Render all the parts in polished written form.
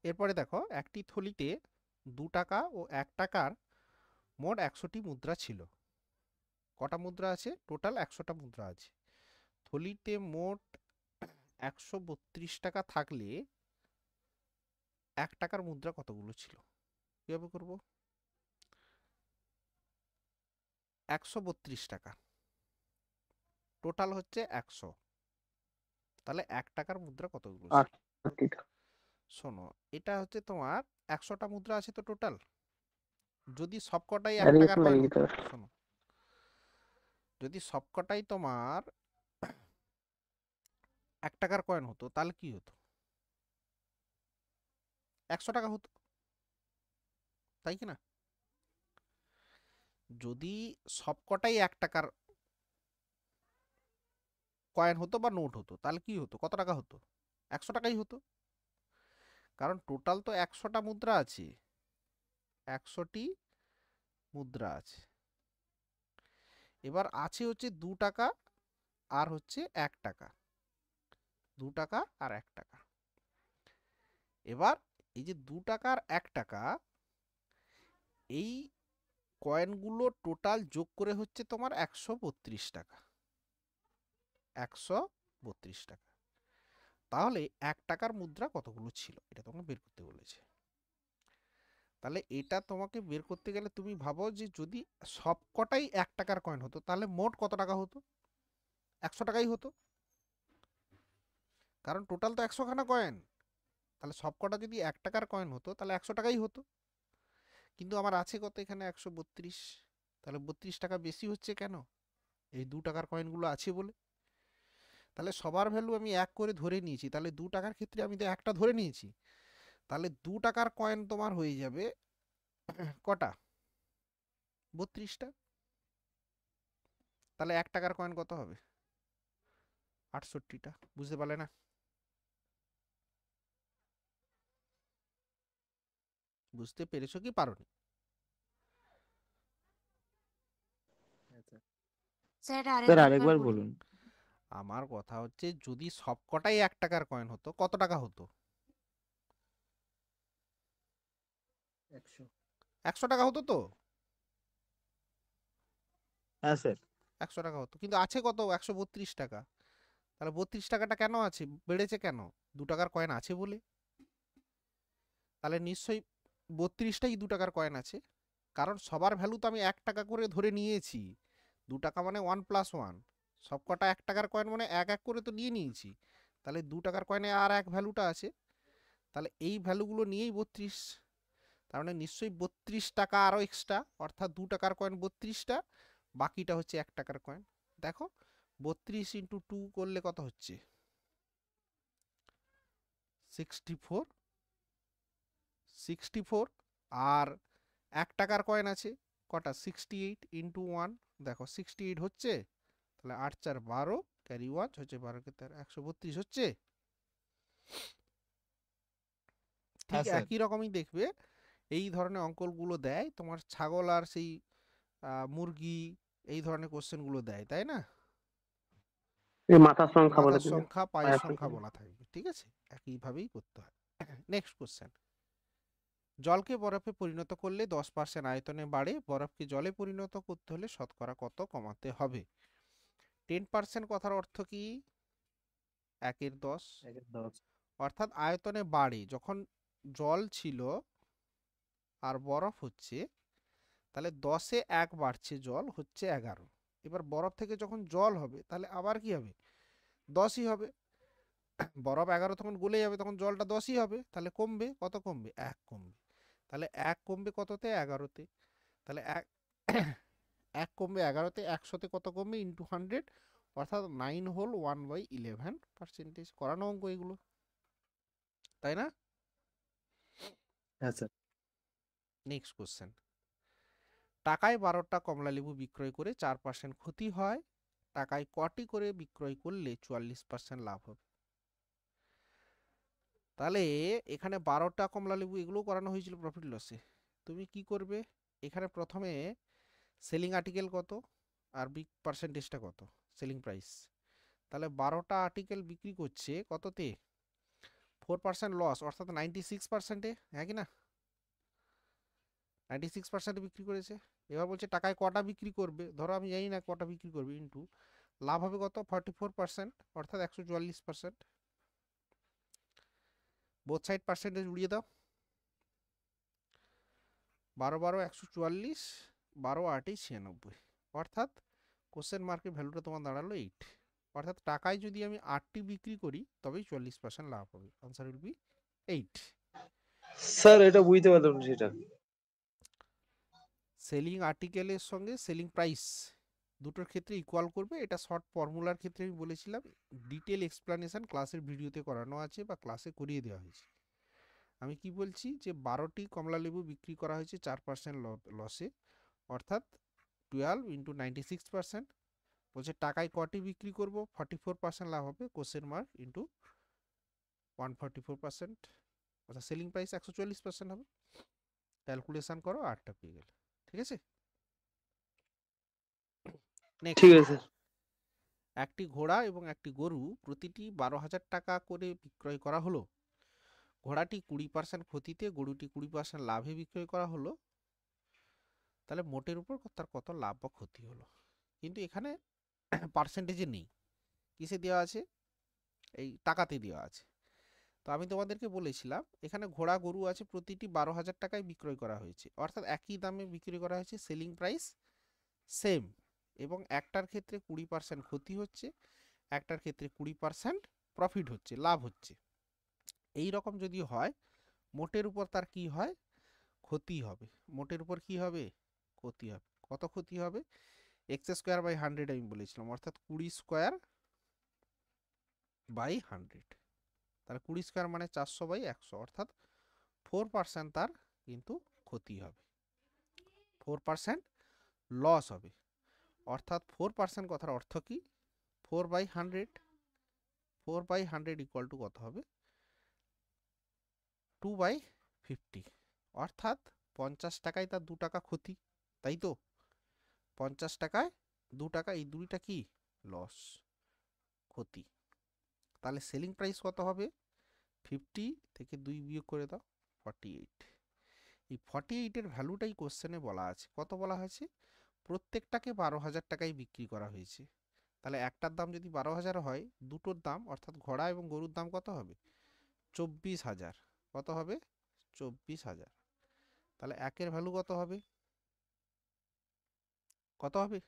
এরপরে দেখো একটি থলিতে 2 টাকা ও 1 টাকার মোট 100টি মুদ্রা ছিল। কটা মুদ্রা আছে? টোটাল 100টা মুদ্রা আছে। থলিতে মোট 132 টাকা থাকলে 1 টাকার মুদ্রা কতগুলো ছিল? কিভাবে করব? 132 টাকা, টোটাল হচ্ছে 100, তাহলে 1 টাকার মুদ্রা কতগুলো ছিল? 68টা। শোনো, এটা হচ্ছে তোমার 100টা মুদ্রা আছে তো টোটাল। যদি সবকটাই 1 আরে টাকার একটু কয়েন লাগিয়ে দিতে হতো, হবে। শোনো, যদি সবকটাই তোমার 1 টাকার কয়েন হতো তাহলে কি হতো? 100 টাকা হতো, তাই কি না? যদি সবকটাই 1 টাকার কয়েন হতো বা নোট হতো তাহলে কি হতো? কত টাকা হতো? 100 টাকাই হতো, কারণ টোটাল তো 100টা মুদ্রা আছে, 100টি মুদ্রা আছে। এবার আছে হচ্ছে 2 টাকা আর হচ্ছে 1 টাকা, 2 টাকা আর 1 টাকা। এবার এই যে 2 টাকা আর 1 টাকা, এই কয়েনগুলো টোটাল যোগ করে হচ্ছে তোমার 132 টাকা, 132 টাকা। তাহলে 1 টাকার মুদ্রা কতগুলো ছিল এটা তোমাকে বের করতে বলেছে। তাহলে এটা তোমাকে বের করতে গেলে তুমি ভাবো যে যদি সবকটাই 1 টাকার কয়েন হতো তাহলে মোট কত টাকা হতো? 100 টাকাই হতো, কারণ টোটাল তো 100 খানা কয়েন। তাহলে সবকটা যদি 1 টাকার কয়েন হতো তাহলে 100 টাকাই হতো। কিন্তু আমার আছে কত এখানে? 132, তাহলে 32 টাকা বেশি হচ্ছে কেন? এই 2 টাকার কয়েনগুলো আছে বলে। তাহলে সবার ভ্যালু আমি 1 করে ধরে নিয়েছি, তাহলে 2 টাকার ক্ষেত্রে আমি তো একটা ধরে নিয়েছি। তাহলে 2 টাকার কয়েন তোমার হয়ে যাবে কটা? 32টা। তাহলে 1 টাকার কয়েন কত হবে? 68টা। বুঝতে পারলে না? বুঝতে পেরেছো কি পারোনি? আচ্ছা, স্যার স্যার আরেকবার আরেকবার বলুন। বলুন। আমার কথা হচ্ছে যদি সবকটাই 1 টাকার কয়েন হতো কত টাকা হতো? 100। 100 টাকা হতো তো? হ্যাঁ স্যার। 100 টাকা হতো, কিন্তু আছে কত? 132 টাকা। তাহলে 32 টাকাটা কেন আছে, বেড়েছে কেন? 2 টাকার কয়েন আছে বলে। তাহলে নিশ্চয়ই 32টাই 2 টাকার কয়েন আছে, কারণ সবার ভ্যালু তো আমি 1 টাকা করে ধরে নিয়েছি। 2 টাকা মানে 1+1, সবকটা 1 টাকার কয়েন মানে 1 1 করে তো নিয়ে নিয়েছি। তাহলে 2 টাকার কয়েনে আর এক ভ্যালুটা আছে, তাহলে এই ভ্যালুগুলো নিয়েই 32। তার মানে নিশ্চয়ই 32 টাকা আরও এক্সট্রা, অর্থাৎ 2 টাকার কয়েন 32টা, বাকিটা হচ্ছে 1 টাকার কয়েন। দেখো 32 ইন্টু 2 করলে কত হচ্ছে? 64, 64। আর 1 টাকার কয়েন আছে কটা? 68 ইন্টু 1, দেখো 68 হচ্ছে, তাহলে 8 4 12, ক্যারি 1 হচ্ছে 12 কে 13, 132 হচ্ছে। ঠিক হ্যাঁ স্যার। একই রকমই দেখবে এই ধরনের অঙ্কগুলো দেয় তোমার ছাগল আর সেই মুরগি, এই ধরনের কোশ্চেনগুলো দেয়, তাই না? এই মাথার সংখ্যা বলে মাথার দিবে। সংখ্যা পায়ের পায়ের সংখ্যা সংখ্যা। বলা থাকবে, ঠিক আছে? একইভাবেই করতে হয়। Next question. জলকে বরফে পরিণত করলে 10% আয়তনে বাড়ে, বরফকে জলে পরিণত করতে হলে শতকরা কত কমাতে হবে? 10% কথার অর্থ কি? 1/10। 1/10। অর্থাৎ আয়তনে বাড়ে, যখন জল ছিল আর বরফ হচ্ছে, তাহলে 10-এ 1 বাড়ছে, জল হচ্ছে 11। এবার বরফ থেকে যখন জল হবে তাহলে আবার কি হবে? 10ই হবে। বরফ 11 তখন গলে যাবে, তখন জলটা 10ই হবে, তাহলে কমবে কত? কমবে 1 কমবে। তাহলে 1 কমবে কততে? 11তে। তাহলে 1 1 কমবে 11তে, 100তে কত কমবে? ইন্টু 100, অর্থাৎ 9 হোল 1/11%। করানো অঙ্ক এগুলো, তাই না? হ্যাঁ স্যার। Next question. টাকায় 12টা কমলালেবু বিক্রয় করে 4% ক্ষতি হয়, টাকায় কটি করে বিক্রয় করলে 44% লাভ হবে? তাহলে এখানে 12টা কমলালেবু এগুলো করানো হয়েছিল প্রফিট লসে। তুমি কি করবে? এখানে প্রথমে সেলিং আর্টিকেল কত আর পার্সেন্টেজটা কত? Selling price. তাহলে 12টা আর্টিকেল বিক্রি করছে কততে? 4% লস, অর্থাৎ 96%-এ, হ্যাঁ কি না? 96% বিক্রি করেছে। এবার বলছে টাকায় কটা বিক্রি করবে, ধরো আমি জানি না কটা বিক্রি করবে, ইন্টু লাভ হবে কত, 44%, অর্থাৎ 144%। বোথ সাইড পার্সেন্টেজ উড়িয়ে দাও, 12 12 144, 12 8 96, অর্থাৎ কোশ্চেন মার্কের ভ্যালুটা তোমার দাঁড়ালো 8। অর্থাৎ টাকায় যদি আমি 8টি বিক্রি করি তবেই 44% লাভ হবে। Answer will be 8। স্যার এটা বুঝতে পারলাম না সেটা। সেলিং আর্টিকেলের সঙ্গে সেলিং প্রাইস দুটোর ক্ষেত্রে ইকুয়াল করবে, এটা শর্ট ফর্মুলার ক্ষেত্রে আমি বলেছিলাম, ডিটেল এক্সপ্লানেশন ক্লাসের ভিডিওতে করানো আছে বা ক্লাসে করিয়ে দেওয়া হয়েছে। আমি কি বলছি যে 12টি কমলা লেবু বিক্রি করা হয়েছে 4% লসে, অর্থাৎ 12 ইন্টু 96%। বলছে টাকায় কটি বিক্রি করব, 44% লাভ হবে, কোশ্চেন মার্ক, ইন্টু 144%, অর্থাৎ সেলিং প্রাইস 144% হবে। ক্যালকুলেশন করো, 8টা পেয়ে গেলে। ঠিক আছে, ঠিক নেক্সট। আছে স্যার। একটি ঘোড়া এবং একটি গরু প্রতিটি 12,000 টাকা করে বিক্রয় করা হলো। ঘোড়াটি 20% ক্ষতিতে, গরুটি 20% লাভে বিক্রয় করা হলো। তাহলে মোটের উপর তার কত লাভ বা ক্ষতি হলো। কিন্তু এখানে পার্সেন্টেজে নেই, কিসে দেওয়া আছে, এই টাকাতে দেওয়া আছে। তো আমি তোমাদেরকে বলেছিলাম এখানে ঘোড়া গরু আছে, প্রতিটি 12,000 টাকায় বিক্রয় করা হয়েছে, অর্থাৎ একই দামে বিক্রি করা হয়েছে, সেলিং প্রাইস সেম, এবং একটার ক্ষেত্রে 20% ক্ষতি হচ্ছে, একটার ক্ষেত্রে 20% প্রফিট হচ্ছে, লাভ হচ্ছে। এই রকম যদি হয়, মোটের উপর তার কি হয়, ক্ষতি হবে। মোটের উপর কি হবে, ক্ষতি হবে। কত ক্ষতি হবে, এক্স স্কোয়ার বাই 100 আমি বলেছিলাম, অর্থাৎ 20 স্কোয়ার বাই 100। তাহলে 20 স্কোয়ার মানে 400 বাই 100, অর্থাৎ 4% তার কিন্তু ক্ষতি হবে, 4% লস হবে। অর্থাৎ 4% কথার অর্থ কি, 4/100, 4/100 ইকুয়াল টু কত হবে, 2/50, অর্থাৎ 50 টাকায় তার 2 টাকা ক্ষতি, তাই তো? 50 টাকায় 2 টাকা, এই 2টা কি লস, ক্ষতি। তাহলে সেলিং প্রাইস কত হবে, 50 থেকে 2 বিয়োগ করে দাও, 48। এই 48-এর ভ্যালুটাই কোশ্চেনে বলা আছে। কত বলা হয়েছে, প্রত্যেকটাকে 12,000 টাকায় বিক্রি করা হয়েছে। তাহলে একটার দাম যদি 12,000 হয়, দুটোর দাম অর্থাৎ ঘোড়া এবং গরুর দাম কত হবে, 24,000। কত হবে, 24,000। তাহলে একের ভ্যালু কত হবে, কত হবে,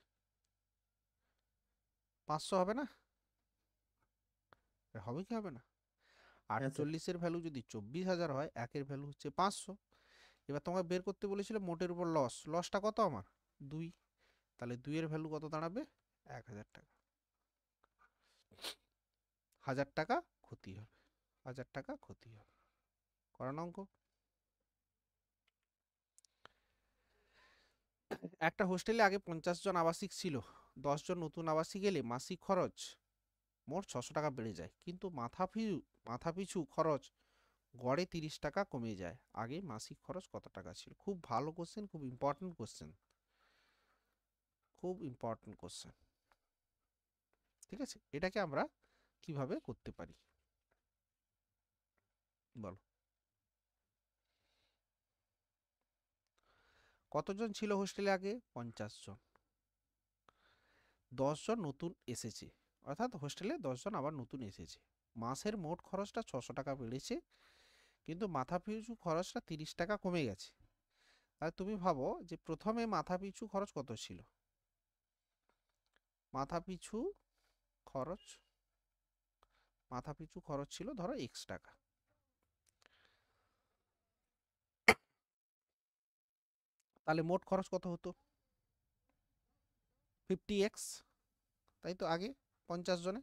500 হবে না, হবে কি হবে না? হ্যাঁ স্যার। 48-এর ভ্যালু যদি 24,000 হয়, একের ভ্যালু হচ্ছে 500। এবার তোমাকে বের করতে বলেছিল মোটের উপর লস, লসটা কত আমার 2, তাহলে 2-এর ভ্যালু কত দাঁড়াবে, 1,000 টাকা। 1,000 টাকা ক্ষতি হবে, 1,000 টাকা ক্ষতি হবে। করান অঙ্ক। একটা হোস্টেলে আগে 50 জন আবাসিক ছিল, 10 জন নতুন আবাসিক এলে মাসিক খরচ মোট 600 টাকা বেড়ে যায়, কিন্তু মাথাপিছু খরচ গড়ে 30 টাকা কমে যায়। আগে মাসিক খরচ কত টাকা ছিল? খুব ভালো কোশ্চেন, খুব ইম্পর্টেন্ট কোশ্চেন, খুব ইম্পর্টেন্ট কোশ্চেন। ঠিক আছে, এটাকে আমরা কিভাবে করতে পারি বলো। কতজন ছিল হোস্টেলে আগে, 50 জন। 10 জন নতুন এসেছে, অর্থাৎ হোস্টেলে 10 জন আবার নতুন এসেছে। মাসের মোট খরচটা 600 টাকা বেড়েছে, কিন্তু মাথাপিছু খরচটা 30 টাকা কমে গেছে। আর তুমি ভাবো যে প্রথমে মাথাপিছু খরচ কত ছিল, মাথাপিছু খরচ, মাথাপিছু খরচ ছিল ধরো x টাকা। তাহলে মোট খরচ কত হতো, 50x, তাই তো? আগে 50 জনে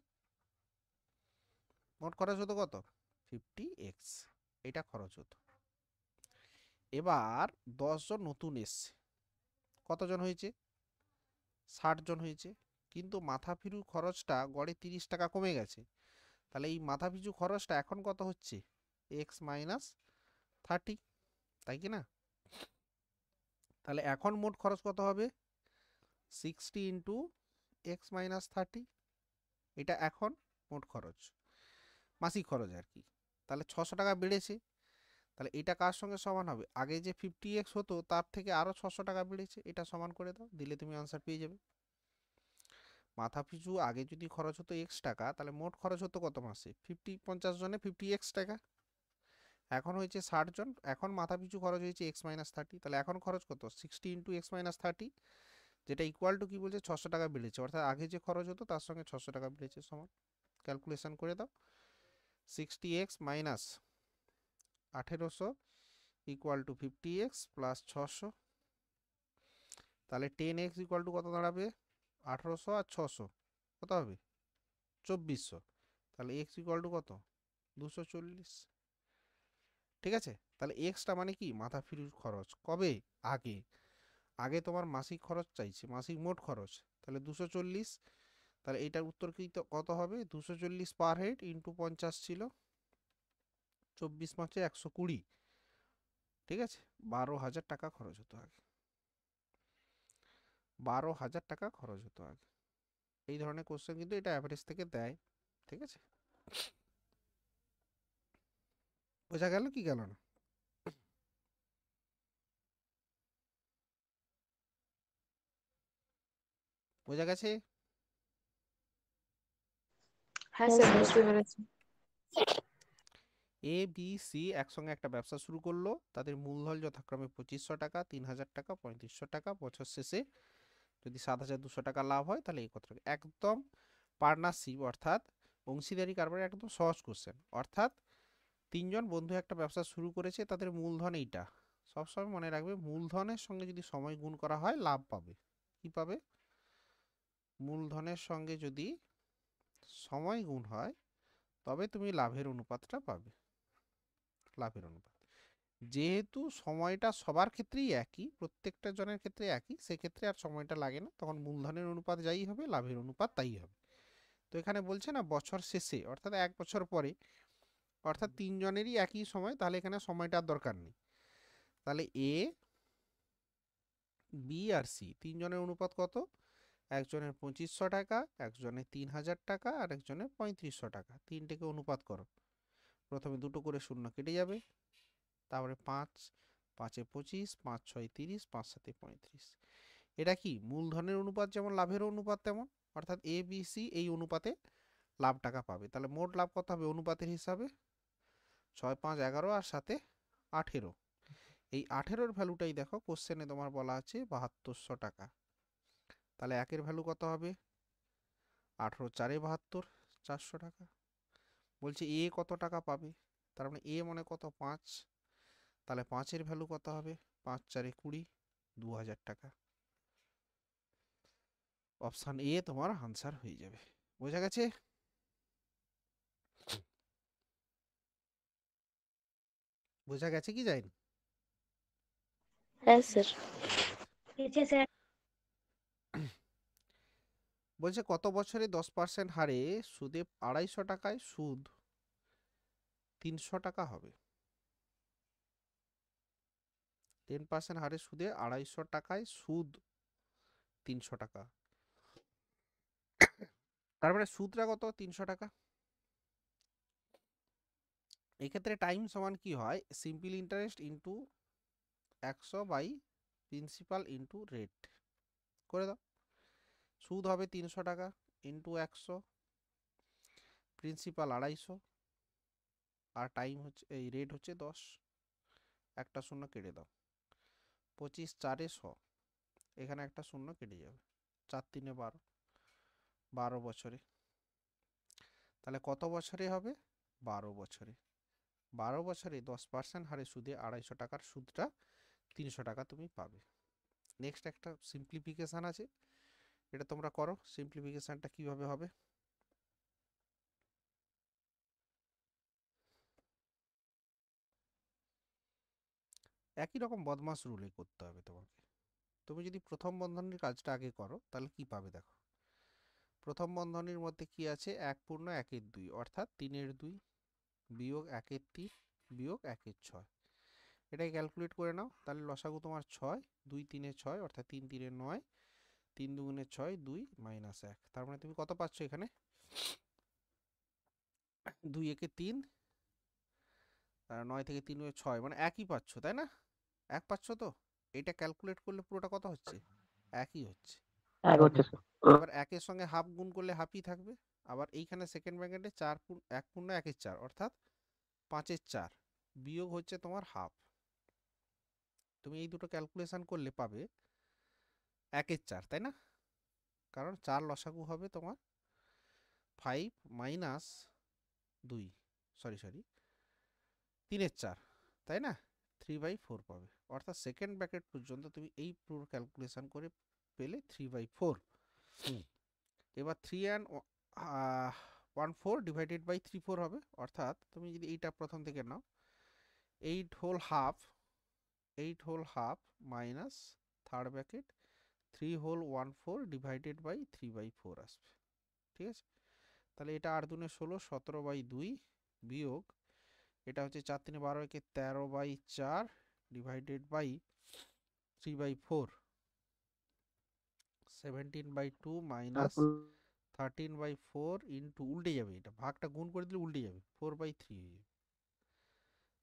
মোট খরচ হতো কত, 50x, এটা খরচ হতো। এবার 10 জন নতুন এসছে, কতজন হয়েছে, 60 জন হয়েছে, কিন্তু মাথাপিছু খরচটা গড়ে 30 টাকা কমে গেছে। তাহলে এই মাথাপিছু খরচটা এখন কত হচ্ছে, x মাইনাস 30, তাই কি না? তাহলে এখন মোট খরচ কত হবে, 60 ইন্টু এক্স মাইনাস 30, এটা এখন মোট খরচ, মাসিক খরচ আর কি। তাহলে 600 টাকা বেড়েছে। তাহলে এটা কার সঙ্গে সমান হবে? আগে যে 50x হতো তার থেকে আরো 600 টাকা বেড়েছে, এটা সমান করে দাও, দিলে তুমি আনসার পেয়ে যাবে। মাথা পিছু আগে যদি খরচ হতো x টাকা, তাহলে মোট খরচ হতো কত মাসে? 50 জনে 50x টাকা। এখন হয়েছে 60 জন, এখন মাথা পিছু খরচ হয়েছে x-30, তাহলে এখন খরচ কত? 60 × x-30, যেটা ইকুয়াল টু কি বলছে? 600 টাকা বেড়েছে, অর্থাৎ আগে যে খরচ হতো তার সঙ্গে 600 টাকা বেড়েছে, সমান। ক্যালকুলেশন করে দাও। 60x - 1800 equal to 50x plus 600, তাহলে 10x ইকুয়াল টু কত দাঁড়াবে? 1800 আর 600 কত হবে? 2400। তাহলে x ইকুয়াল টু কত? 240। ঠিক আছে, তাহলে এক্সটা মানে কি? মাথা পিছু খরচ। কবে? আগে। আগে তোমার মাসিক খরচ চাইছে, মাসিক মোট খরচ, তাহলে 240। তাহলে এটার উত্তর কি কত হবে? 240 পার হেড ইন্টু 50 ছিল, 24 মাসে 120। ঠিক আছে, 12,000 টাকা খরচ হতো আগে, 12,000 টাকা খরচ হতো আগে। এই ধরনের কোশ্চেন কিন্তু এটা অ্যাভারেজ থেকে দেয়। ঠিক আছে, বোঝা গেল কি গেল না? বোঝা গেছে? হ্যাঁ স্যার, বুঝতে পেরেছি। এ বি সি একসঙ্গে একটা ব্যবসা শুরু করলো, তাদের মূলধন যথাক্রমে 2500 টাকা, 3000 টাকা, 3500 টাকা। বছর শেষে যদি 7200 টাকা লাভ হয়, তাহলে এই কত টাকা? একদম পার্টনারশিপ অর্থাৎ অংশীদারি কারবারের একদম সহজ কোশ্চেন। অর্থাৎ তিনজন বন্ধু একটা ব্যবসা শুরু করেছে, তাদের মূলধন এইটা। সবসময় মনে রাখবে, মূলধনের সঙ্গে যদি সময় গুণ করা হয় লাভ পাবে। কি পাবে? মূলধনের সঙ্গে যদি সময় গুণ হয় তবে তুমি লাভের অনুপাতটা পাবে, লাভের অনুপাত। যেহেতু সময়টা সবার ক্ষেত্রেই একই, প্রত্যেকটা জনের ক্ষেত্রে একই, সেক্ষেত্রে আর সময়টা লাগে না, তখন মূলধনের অনুপাত যাই হবে, লাভের অনুপাত তাই হবে। তো এখানে বলছে না বছর শেষে, অর্থাৎ 1 বছর পরে, অর্থাৎ তিনজনেরই একই সময়, তাহলে এখানে সময়টার দরকার নেই। তাহলে এ, বি আর সি তিনজনের অনুপাত কত? একজনের 2500 টাকা, একজনের 3000 টাকা, আর একজনের 3500 টাকা। তিনটেকে অনুপাত করো। প্রথমে দুটো করে শূন্য কেটে যাবে, তারপরে 5, 5 এ 25, 5 6 30, 5 7 35। এটা কি? মূলধনের অনুপাত যেমন লাভের অনুপাত তেমন, অর্থাৎ এ বি সি এই অনুপাতে লাভ টাকা পাবে। তাহলে মোট লাভ কত হবে অনুপাতের হিসাবে? 6 5 11 আর 7 18। এই 18-র ভ্যালুটাই দেখো কোশ্চেনে তোমার বলা আছে 7200 টাকা। তাহলে একের ভ্যালু কত হবে? 18 4 72, 400 টাকা। বলছে এ কত টাকা পাবে, তার মানে এ মানে কত? 5। তাহলে 5-এর ভ্যালু কত হবে? 5 4 20, 2000 টাকা। অপশান এ তোমার আনসার হয়ে যাবে। বোঝা গেছে? বোঝা গেছে কি যায়নি? হ্যাঁ স্যার। বলছে কত বছরে 10% হারে সুদে 250 টাকায় সুদ 300 টাকা হবে? 10% হারে সুদে 250 টাকায় সুদ 300 টাকা, তার মানে সুদটা কত? 300 টাকা। এক্ষেত্রে টাইম সমান কি হয়? Simple interest into 100 by principal into rate করে দাও। সুদ হবে 300 টাকা ইন্টু 100, প্রিন্সিপাল 250, আর টাইম হচ্ছে, এই রেট হচ্ছে 10। একটা শূন্য কেটে দাও, 25 4 এ 100, এখানে একটা শূন্য কেটে যাবে, 4 3 এ 12, 12 বছরে। তাহলে কত বছরে হবে? 12 বছরে। 12 বছরে 10% হারে সুদে 250 টাকার সুদটা 300 টাকা তুমি পাবে। নেক্সট একটা সিম্পলিফিকেশান আছে, এটা তোমরা করো। সিম্পলিফিকেশানটা কিভাবে হবে? একই রকম বদমাস রুলে করতে হবে তোমাকে। তুমি যদি প্রথম বন্ধনীর কাজটা আগে করো তাহলে কি পাবে দেখো। প্রথম বন্ধনীর মধ্যে কি আছে? 1 পূর্ণ 1 এর 2, অর্থাৎ 3 এর 2 বিয়োগ 1 এর 3 বিয়োগ 1 এর 6। এটাই ক্যালকুলেট করে নাও, তাহলে লসাগু তোমার 6, 2 3 এ 6, অর্থাৎ 3 3 এ 9, 3 2 6, 2 মাইনাস 1। তার মানে তুমি কত পাচ্ছ এখানে? 2 1 3, 9 থেকে 3 6 মানে একই পাচ্ছ তাই না? এক পাচ্ছ তো? এটা ক্যালকুলেট করলে পুরোটা কত হচ্ছে? একই হচ্ছে। এক হচ্ছে স্যার। এবার একের সঙ্গে হাফ গুণ করলে হাফই থাকবে। আবার এইখানে সেকেন্ড ব্র্যাকেটে 4 1 পূর্ণ 1 4 অর্থাৎ 5 4 বিয়োগ হচ্ছে তোমার হাফ। তুমি এই দুটো ক্যালকুলেশন করলে পাবে 1 4 তাই না? কারণ 4 লসাগু হবে তোমার 5 মাইনাস 2 সরি 3 4 তাই না? 3/4 পাবে। অর্থাৎ সেকেন্ড ব্র্যাকেট পর্যন্ত তুমি এই পুরো ক্যালকুলেশন করে পেলে 3/4। এবার 3 অ্যান্ড 1/4 ডিভাইডেড বাই 3/4 হবে। অর্থাৎ তুমি যদি এইটা প্রথম থেকে নাও 8 whole half minus third bracket 3 whole 1/4 divided by 3/4 আসবে। ঠিক আছে, তাহলে এটা 8 দুনে 16 17/2 বিয়োগ এটা হচ্ছে 4 3 12 একে 13/4 ডিভাইডেড বাই 3/4 17/2 মাইনাস 13/4 ইন্টু উল্টে যাবে, এটা ভাগটা গুণ করে দিলে উল্টে যাবে 4/3 হয়ে যাবে।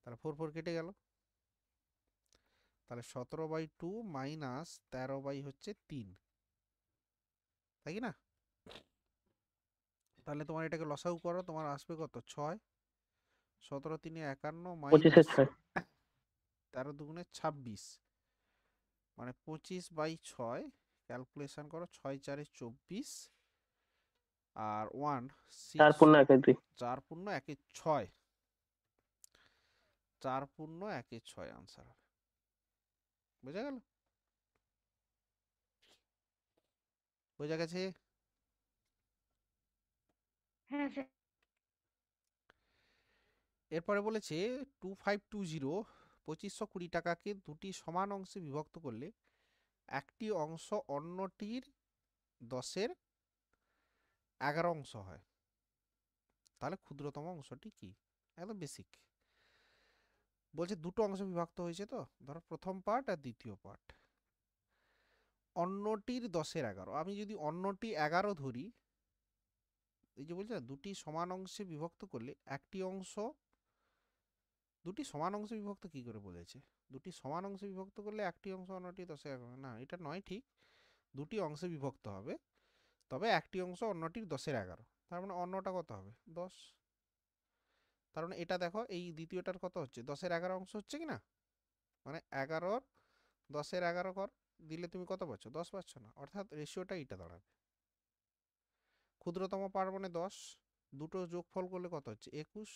তাহলে 4 4 কেটে গেল, তাহলে 17/2 মাইনাস 13 হচ্ছে 3 তাই কি না? তাহলে তোমার এটাকে লসাগু করো, তোমার আসবে কত 6 17 3 51 25 মাইনাস 6 13 দুগুণে 26 মানে 25/6 ক্যালকুলেশন করো 6 4 24 আর 1 4 6 পূর্ণ 1 2 4 পূর্ণ 1 6 4 পূর্ণ 1 6 আনসার হবে। বোঝা গেল? বোঝা গেছে? হ্যাঁ স্যার। এরপরে বলেছে 2520 2520 টাকাকে দুটি সমান অংশে বিভক্ত করলে একটি অংশ অন্যটির 10-এর 11 অংশ হয়, তাহলে ক্ষুদ্রতম অংশটি কি? একদম বেসিক। বলছে দুটো অংশে বিভক্ত হয়েছে, তো ধরো প্রথম পার্ট আর দ্বিতীয় পার্ট। অন্যটির 10-এর 11, আমি যদি অন্যটি 11 ধরি, এই যে বলছে না দুটি সমান অংশে বিভক্ত করলে একটি অংশ, দুটি সমান অংশে বিভক্ত কি করে বলেছে? দুটি সমান অংশে বিভক্ত করলে একটি অংশ অন্যটি 10-এর 11, না এটা নয় ঠিক। দুটি অংশে বিভক্ত হবে, তবে একটি অংশ অন্যটির 10-এর 11, তার মানে অন্যটা কত হবে 10। তার মানে এটা দেখো এই দ্বিতীয়টার কত হচ্ছে 10-এর 11 অংশ হচ্ছে কি না? মানে 11 10-এর 11 কর দিলে তুমি কত পাচ্ছ 10 পাচ্ছ না, অর্থাৎ রেশিওটা এইটা দাঁড়াবে। ক্ষুদ্রতম পার মানে 10, দুটো যোগফল করলে কত হচ্ছে 21।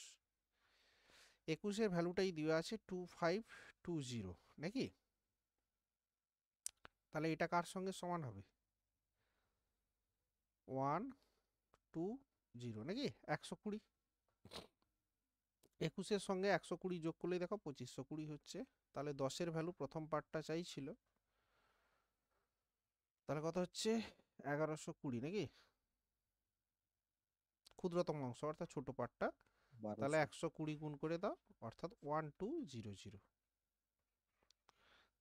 21-এর ভ্যালুটাই দেওয়া আছে 2520 নাকি? তাহলে এটা কার সঙ্গে সমান হবে 120 নাকি 120। 21-এর সঙ্গে 120 যোগ করলেই দেখো 2520 হচ্ছে। তাহলে 10-এর ভ্যালু প্রথম পার্টটা চাইছিল, তাহলে কত হচ্ছে 1120 নাকি? ক্ষুদ্রতম অংশ অর্থাৎ ছোট পার্টটা, তাহলে 120 গুণ করে দাও অর্থাৎ 1200।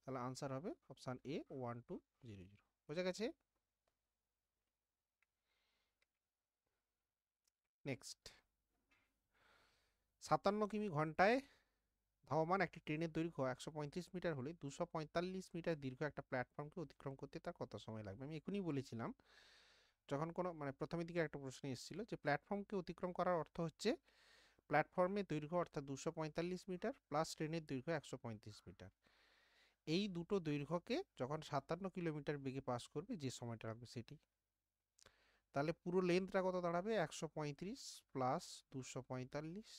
তাহলে আনসার হবে অপশান এ 1200। বোঝা গেছে? নেক্সট, 57 কিমি ঘন্টায় ধাবমান একটি ট্রেনের দৈর্ঘ্য 135 মিটার হলে 245 মিটার দীর্ঘ একটা প্ল্যাটফর্মকে অতিক্রম করতে তার কত সময় লাগবে? আমি এখনই বলেছিলাম, যখন কোনো মানে প্রথমের দিকে একটা প্রশ্ন এসেছিল যে প্ল্যাটফর্মকে অতিক্রম করার অর্থ হচ্ছে প্ল্যাটফর্মের দৈর্ঘ্য অর্থাৎ 245 মিটার প্লাস ট্রেনের দৈর্ঘ্য 135 মিটার, এই দুটো দৈর্ঘ্যকে যখন 57 কিলোমিটার বেগে পাস করবে যে সময়টা লাগবে সেটি। তাহলে পুরো লেন্থটা কত দাঁড়াবে 135 প্লাস 245,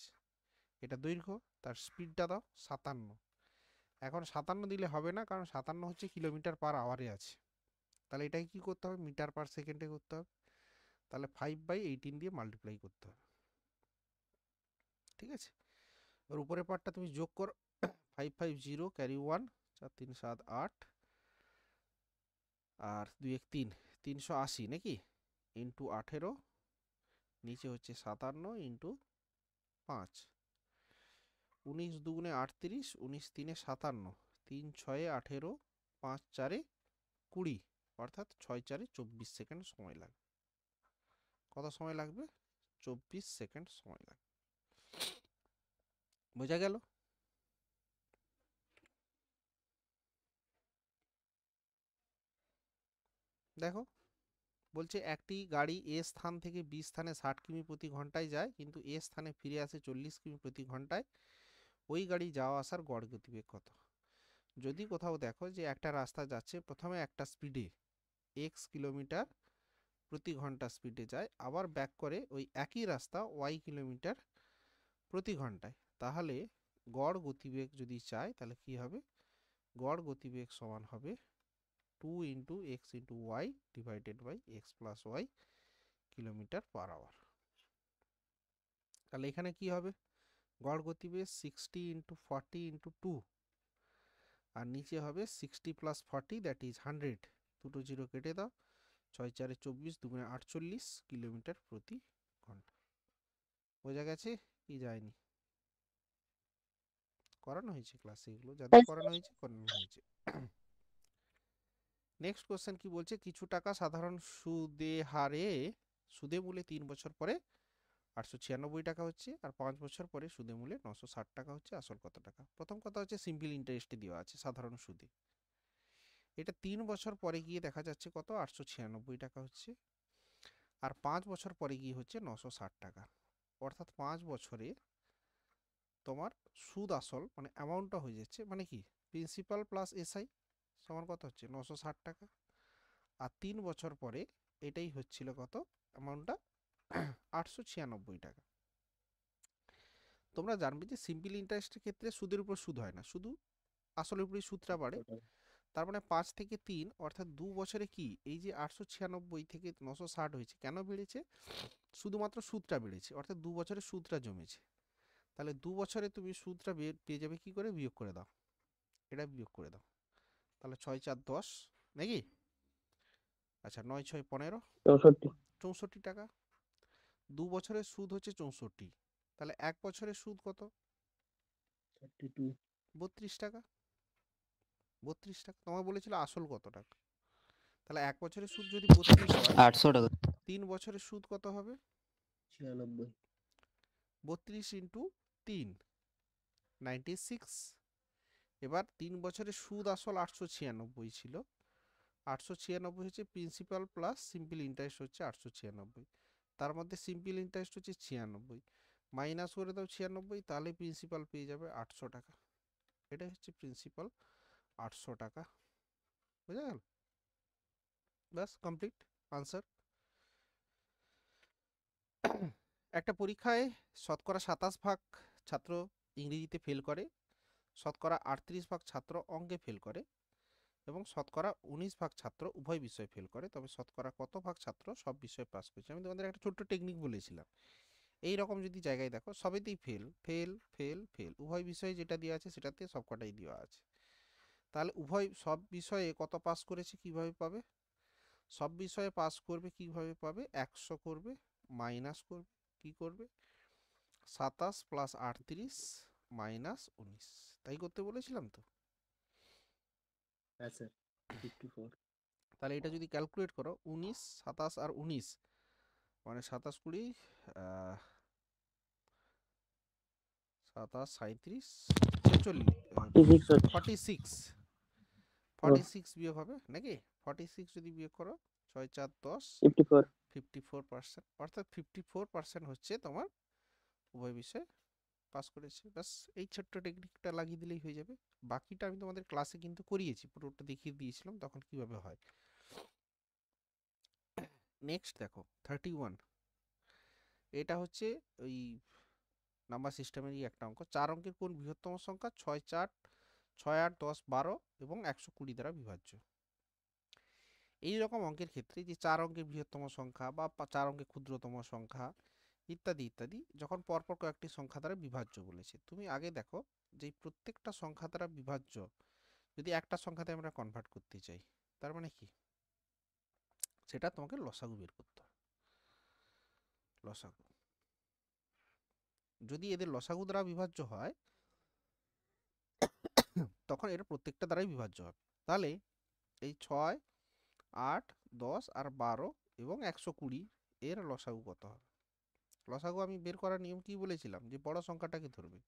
এটা দৈর্ঘ্য, তার স্পিডটা দাও 57। এখন 57 দিলে হবে না, কারণ 57 হচ্ছে কিলোমিটার পার আওয়ারে আছে। তাহলে এটাকে কি করতে হবে মিটার পার সেকেন্ডে করতে হবে, তাহলে 5/18 দিয়ে মাল্টিপ্লাই করতে হবে। ঠিক আছে, এবার উপরের পার্টটা তুমি যোগ করো 550 ক্যারি 1 4 3 7 8 আর 2 1 3 380 নাকি ইন্টু 18, নিচে হচ্ছে 57 ইন্টু 5, 19 দুগুণে 38 19 3 57, 3 6 18, 5 4 20, অর্থাৎ 6 4 24 সেকেন্ড সময় লাগবে। কত সময় লাগবে 24 সেকেন্ড সময় লাগবে। বোঝা গেল? দেখো বলছে একটি গাড়ি এ স্থান থেকে বি স্থানে 60 কিমি প্রতি ঘন্টায় যায়, কিন্তু এ স্থানে ফিরে আসে 40 কিমি প্রতি ঘন্টায়। ওই গাড়ি যাওয়া আসার গড় গতিবেগ কত? যদি কোথাও দেখো যে একটা রাস্তা যাচ্ছে, প্রথমে একটা স্পিডে এক্স কিলোমিটার প্রতি ঘন্টা স্পিডে যায়, আবার ব্যাক করে ওই একই রাস্তা ওয়াই কিলোমিটার প্রতি ঘন্টায়, তাহলে গড় গতিবেগ যদি চাই তাহলে কি হবে? গড় গতিবেগ সমান হবে 2 into x into y divided by x plus y kilometre per hour. তাহলে এখানে কি হবে? গড় গতিবেগ 60 ইন্টু 40 ইন্টু 2, আর নিচে হবে 60 প্লাস 40 দ্যাট ইজ 100। দুটো জিরো কেটে দাও, 6 4 24, 2 48 কিলোমিটার প্রতি ঘন্টা। বোঝা গেছে কি যায়নি? করানো হয়েছে ক্লাসে, এগুলো যাদের করানো হয়েছে করানো হয়েছে। নেক্সট কোশ্চেন কি বলছে? কিছু টাকা সাধারণ সুদে মূলে 3 বছর পরে 896 টাকা হচ্ছে, আর 5 বছর পরে সুদে মূলে 960 টাকা হচ্ছে, আসল কত টাকা? প্রথম কথা হচ্ছে সিম্পল ইন্টারেস্টে দেওয়া আছে সাধারণ সুদে। এটা 3 বছর পরে গিয়ে দেখা যাচ্ছে কত? 896 টাকা হচ্ছে, আর 5 বছর পরে গিয়ে হচ্ছে 960 টাকা। অর্থাৎ 5 বছরে তোমার সুদ আসল মানে অ্যামাউন্টটা হয়ে যাচ্ছে, মানে কি প্রিন্সিপাল প্লাস এসআই সমান কত হচ্ছে? 960 টাকা। আর 3 বছর পরে এটাই হচ্ছিল কত অ্যামাউন্টটা? 896 টাকা। তোমরা জানবে যে সিম্পল ইন্টারেস্টের ক্ষেত্রে সুদের উপর সুদ হয় না, শুধু আসলের উপরেই সুদটা বাড়ে। তার মানে 5 থেকে 3 অর্থাৎ 2 বছরে কি এই যে 896 থেকে 960 হয়েছে, কেন বেড়েছে? শুধুমাত্র সুদটা বেড়েছে, অর্থাৎ 2 বছরে সুদটা জমেছে। তাহলে 2 বছরে তুমি সুদটা পেয়ে যাবে কি করে? বিয়োগ করে দাও, এটা বিয়োগ করে দাও। তাহলে 6 4 10 নাকি? আচ্ছা 9 6 15, 64 64 টাকা। 2 বছরের সুদ হচ্ছে 64, তাহলে 1 বছরের সুদ কত? 32 32 টাকা। 32 টাকা তোমার বলেছিল আসল কত টাকা, তাহলে 1 বছরের সুদ যদি 32 হয়, 800 টাকা। 3 বছরের সুদ কত হবে? 96 32 ইন্টু 3 96। এবার 3 বছরের সুদ আসল 896 ছিল, 896 হচ্ছে প্রিন্সিপাল প্লাস সিম্পল ইন্টারেস্ট হচ্ছে 896, তার মধ্যে সিম্পল ইন্টারেস্ট হচ্ছে 96, মাইনাস করে দাও 96, তাহলে প্রিন্সিপাল পেয়ে যাবে 800 টাকা। এটাই হচ্ছে প্রিন্সিপাল 800 টাকা। বুঝা গেল? ব্যাস কমপ্লিট আনসার। একটা পরীক্ষায় শতকরা 27 ভাগ ছাত্র ইংরেজিতে ফেল করে, শতকরা 38 ভাগ ছাত্র অঙ্কে ফেল করে, এবং শতকরা 19 ভাগ ছাত্র উভয় বিষয়ে ফেল করে, তবে শতকরা কত ভাগ ছাত্র সব বিষয়ে পাস করেছে? আমি তোমাদের একটা ছোট্ট টেকনিক বলেছিলাম, এই রকম যদি জায়গায় দেখো সবেতেই ফেল ফেল ফেল ফেল, উভয় বিষয়ে যেটা দেওয়া আছে সেটাতে সবকটাই দেওয়া আছে, তাহলে সব বিষয়ে কত পাস করেছে কিভাবে পাবে? সব বিষয়ে পাস করবে কিভাবে পাবে? 100 করবে, মাইনাস করবে, কি করবে? 27 প্লাস 38 মাইনাস 19, তাই করতে বলেছিলাম তো। হ্যাঁ স্যার 54 তাহলে এটা যদি ক্যালকুলেট করো 19 27 আর 19 মানে 27 20 27 37 46 46 46 বিয়োগ হবে নাকি? 46 যদি বিয়োগ করো 6 4 10 54 54%, অর্থাৎ 54% হচ্ছে তোমার উভয় বিষয়ে পাস করেছে। ব্যাস এই ছোট্ট টেকনিকটা লাগিয়ে দিলেই হয়ে যাবে। বাকিটা আমি তোমাদের ক্লাসে কিন্তু করিয়েছি, পুরোটা দেখিয়ে দিয়েছিলাম তখন কিভাবে হয়। নেক্সট দেখো 31, এটা হচ্ছে ওই নাম্বার সিস্টেমেরই একটা অঙ্ক। 4 অঙ্কের কোন বৃহত্তম সংখ্যা 6 4 6 8 10 12 এবং 120 দ্বারা বিভাজ্য? এই রকম অঙ্কের ক্ষেত্রে যে 4 অঙ্কের বৃহত্তম সংখ্যা বা 4 অঙ্কের ক্ষুদ্রতম সংখ্যা ইত্যাদি ইত্যাদি যখন পরপর কয়েকটি সংখ্যা দ্বারা বিভাজ্য বলেছে, তুমি আগে দেখো যে প্রত্যেকটা সংখ্যা দ্বারা বিভাজ্য যদি একটা সংখ্যাতে আমরা কনভার্ট করতে চাই, তার মানে কি? সেটা তোমাকে লসাগু বের করতে হবে। লসাগু যদি এদের লসাগু দ্বারা বিভাজ্য হয় তখন এটা প্রত্যেকটা দ্বারাই বিভাজ্য হবে। তাহলে এই 6 8 10 আর 12 এবং 120 এর লসাগু কত হবে? লসাগু আমি বের করার নিয়ম কি বলেছিলাম? যে বড় সংখ্যাটাকে ধরবে,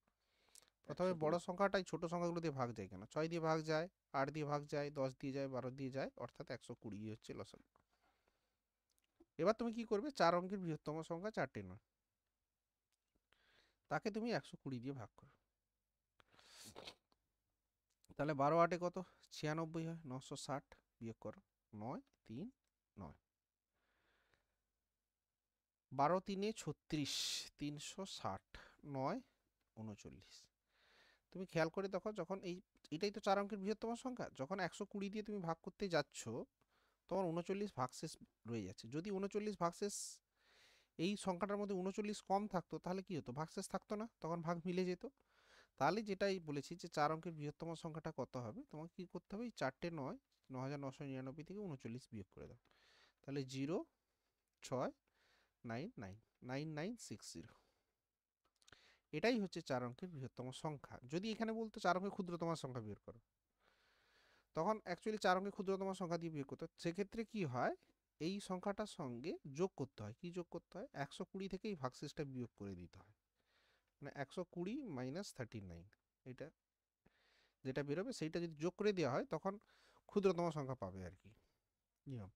প্রথমে বড় সংখ্যাটাই ছোট সংখ্যাগুলো দিয়ে ভাগ যায় কেন? 6 দিয়ে ভাগ যায়, 8 দিয়ে ভাগ যায়, 10 দিয়ে যায়, 12 দিয়ে যায়, অর্থাৎ 120 হচ্ছে লসাগু। এবার তুমি কি করবে? 4 অঙ্কের বৃহত্তম সংখ্যা 4টে নয়, তাকে তুমি 120 দিয়ে ভাগ করো। তাহলে 12 8 কত? 96 হয়। 960 বিয়োগ করো 9 3 9, 12 3 36, 360, 9 39। তুমি খেয়াল করে দেখো, যখন এটাই তো 4 অঙ্কের বৃহত্তম সংখ্যা, যখন 120 দিয়ে তুমি ভাগ করতে যাচ্ছ তখন 39 ভাগশেষ রয়ে যাচ্ছে। যদি 39 ভাগশেষ এই সংখ্যাটার মধ্যে 39 কম থাকতো তাহলে কি হতো? ভাগশেষ থাকতো না, তখন ভাগ মিলে যেত। তাহলে যেটাই বলেছি যে 4 অঙ্কের বৃহত্তম সংখ্যাটা কত হবে, তোমাকে কি করতে হবে? এই 4টে 9, 9999 থেকে 39 বিয়োগ করে দাও। তাহলে 0 6 9 9 9960। এটাই হচ্ছে 4 অঙ্কের বৃহত্তম সংখ্যা। যদি এখানে বলতো 4 অঙ্কের ক্ষুদ্রতম সংখ্যা বের করো, তখন অ্যাকচুয়ালি 4 অঙ্কের ক্ষুদ্রতম সংখ্যা দিয়ে বিয়োগ করতে হয়। সেক্ষেত্রে কি হয়? এই সংখ্যাটার সঙ্গে যোগ করতে হয়। কি যোগ করতে হয়? 120 থেকে এই ভাগশেষটা বিয়োগ করে দিতে হয়। মানে 120 - 39, এটা যেটা বেরোবে সেইটা যদি যোগ করে দেওয়া হয় তখন ক্ষুদ্রতম সংখ্যা পাবে আর কি, নিয়ম।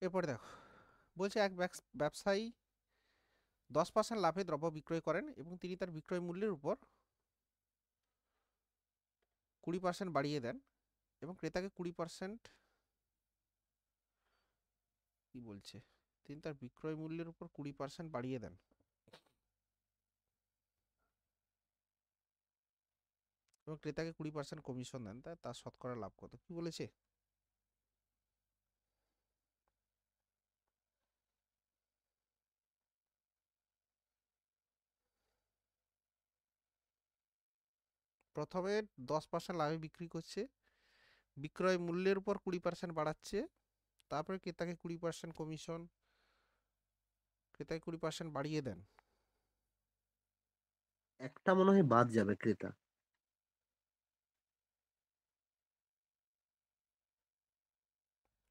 এরপরে দেখো, বলছে এক ব্যবসায়ী 10% লাভে দ্রব্য বিক্রয় করেন এবং তিনি তার বিক্রয় মূল্যের উপর 20% বাড়িয়ে দেন এবং ক্রেতাকে 20%, কি বলছে, তিনি তার বিক্রয় মূল্যের উপর 20% বাড়িয়ে দেন এবং ক্রেতাকে 20% কমিশন দেন, তার শতকরা লাভ কত? কি বলেছে? প্রথমে 10% লাভে বিক্রি করছে, বিক্রয় মূল্যের উপর 20% বাড়াচ্ছে, তারপরে ক্রেতাকে 20% কমিশন, ক্রেতাকে 20% বাড়িয়ে দেন। একটা মনে হয় বাদ যাবে, ক্রেতা।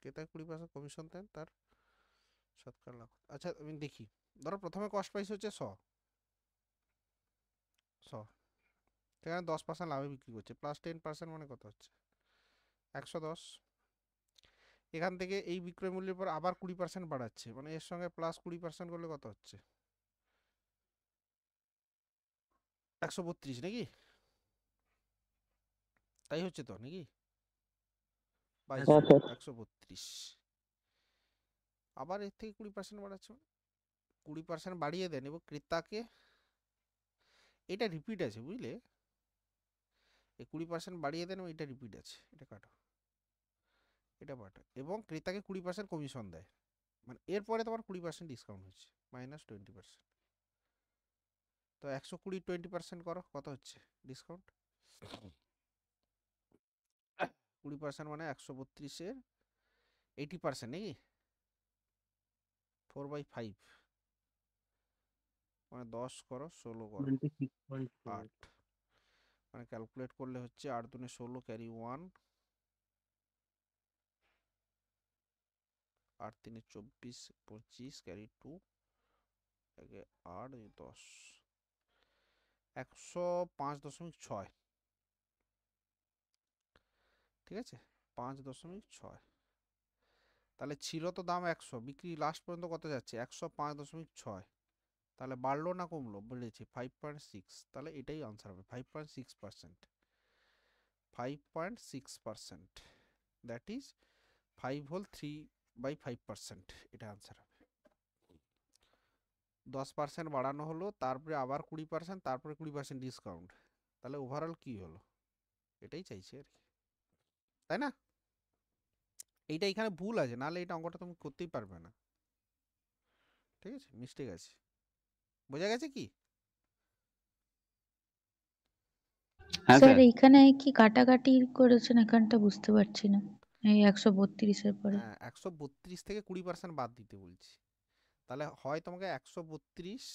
ক্রেতাকে 20% কমিশন দেন, তার শতকরা লাভ। আচ্ছা আমি দেখি, ধরো প্রথমে কস্ট প্রাইস হচ্ছে 100, সেখানে 10% লাভে বিক্রি করছে, প্লাস 10% মানে কত হচ্ছে? 110। এখান থেকে এই বিক্রয় মূল্যের পর আবার 20% বাড়াচ্ছে, মানে এর সঙ্গে প্লাস 20% করলে কত হচ্ছে? 132 নাকি? তাই হচ্ছে তো নাকি? হ্যাঁ 22, স্যার। 132। আবার এর থেকে 20% বাড়াচ্ছে, 20% বাড়িয়ে দেন এবং ক্রেতাকে, এটা রিপিট আছে বুঝলে, এই 20% বাড়িয়ে দেন এবং এটা রিপিট আছে, এটা কাটো, এটা বাটা, এবং ক্রেতাকে 20% কমিশন দেয়, মানে এরপরে তোমার 20% ডিসকাউন্ট হচ্ছে, -20%। তো 120 20% করো, কত হচ্ছে ডিসকাউন্ট? 20% মানে 132-এর 80% নাকি? 4/5 মানে 10 করো, 16 করো, 26.4। 8, মানে ক্যালকুলেট করলে হচ্ছে 8 দুনে 16, ক্যারি 1, 8 3 24, 25, ক্যারি 2, 8 10, 105.6। ঠিক আছে, 5.6। তাহলে ছিল তো দাম 100, বিক্রি লাস্ট পর্যন্ত কত যাচ্ছে? 105.6। তাহলে বাড়লো না কমলো? বেড়েছে 5.6। তাহলে এটাই আনসার হবে, 5.6%। 5.6%, দ্যাট ইজ 5 হোল 3/5%, এটা আনসার হবে। 10% বাড়ানো হলো, তারপরে আবার 20%, তারপরে 20% ডিসকাউন্ট, তাহলে ওভারঅল কি হলো? এটাই চাইছে আর কি, তাই না? এইটা এখানে ভুল আছে, নাহলে এটা অঙ্কটা তুমি করতেই পারবে না। ঠিক আছে, মিস্টেক আছে, বোঝা গেছে কি? হ্যাঁ স্যার স্যার। এইখানে কি কাটাকাটি করেছেন এখানটা বুঝতে পারছি না, এই 132-এর পরে। হ্যাঁ, 132 থেকে 20% বাদ দিতে বলছি। তাহলে হয় তোমাকে 132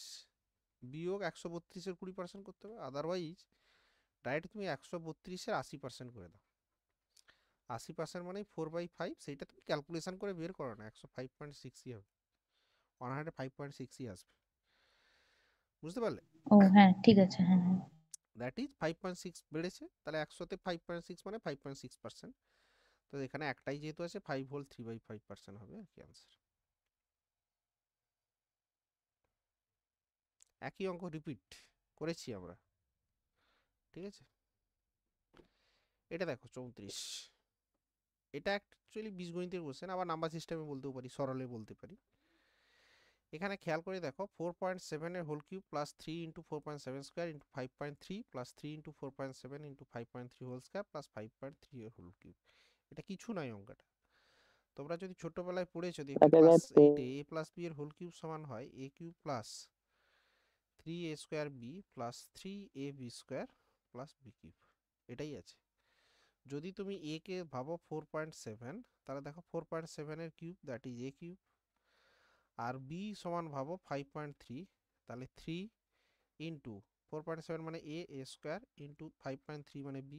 বিয়োগ 132-এর 20% করতে হবে, আদারওয়াইজ ডাইরেক্ট তুমি 132-এর 80% করে দাও। 80% মানে 4/5, সেইটা তুমি ক্যালকুলেশন করে বের করো না, 105.6ই হবে, 105.6ই আসবে। বুঝতে পারলে? ও হ্যাঁ ঠিক আছে, হ্যাঁ হ্যাঁ। দ্যাট ইজ 5.6 বেড়েছে, তাহলে 100-তে 5.6 মানে 5.6%। তো এখানে একটাই যেহেতু আছে 5 হোল 3/5% হবে আর কি আনসার। একই অঙ্ক রিপিট করেছি আমরা, ঠিক আছে? এটা দেখো 34, এটা অ্যাকচুয়ালি বীজগণিতের কোশ্চেন, আবার নাম্বার সিস্টেমে বলতেও পারি, সরলে বলতে পারি। এখানে খেয়াল করে দেখো 4.7 এর whole cube plus 3 into 4.7 square into 5.3 plus 3 into 4.7 into 5.3 whole square plus 5.3 এর হোল কিউব। এটা কিছু নয় অঙ্কটা। তোমরা যদি ছোটবেলায় পড়েছো দেখবে ক্লাস 8-এ a প্লাস b এর হোল কিউব সমান হয় a cube plus 3a square b plus 3ab square plus b cube. এটাই আছে। যদি তুমি a কে ভাবো 4.7, তাহলে দেখো 4.7 এর cube that is a cube, আর b সমান ভাবো 5.3, তাহলে 3 ইন্টু 4.7 মানে a স্কোয়ার ইন্টু 5.3 মানে b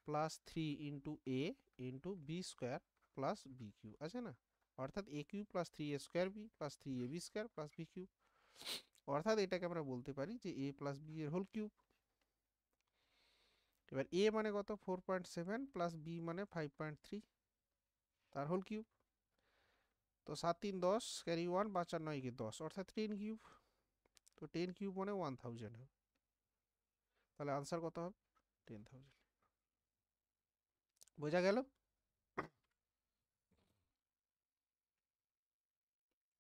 plus 3 into a into b square plus b cube, আছে না? অর্থাৎ a cube plus 3a square b plus 3ab square plus b cube. অর্থাৎ এটাকে আমরা বলতে পারি যে a প্লাস b এর হোল কিউব। এবার a মানে কত? 4.7 প্লাস b মানে 5.3, তার হোল কিউব। তো 7 3 10, ক্যারি 1, 5 আর 9 কে 10, অর্থাৎ 10 কিউব। তো 10 কিউব মানে 1000 হবে। তাহলে আনসার কত হবে? 10,000। বোঝা গেল?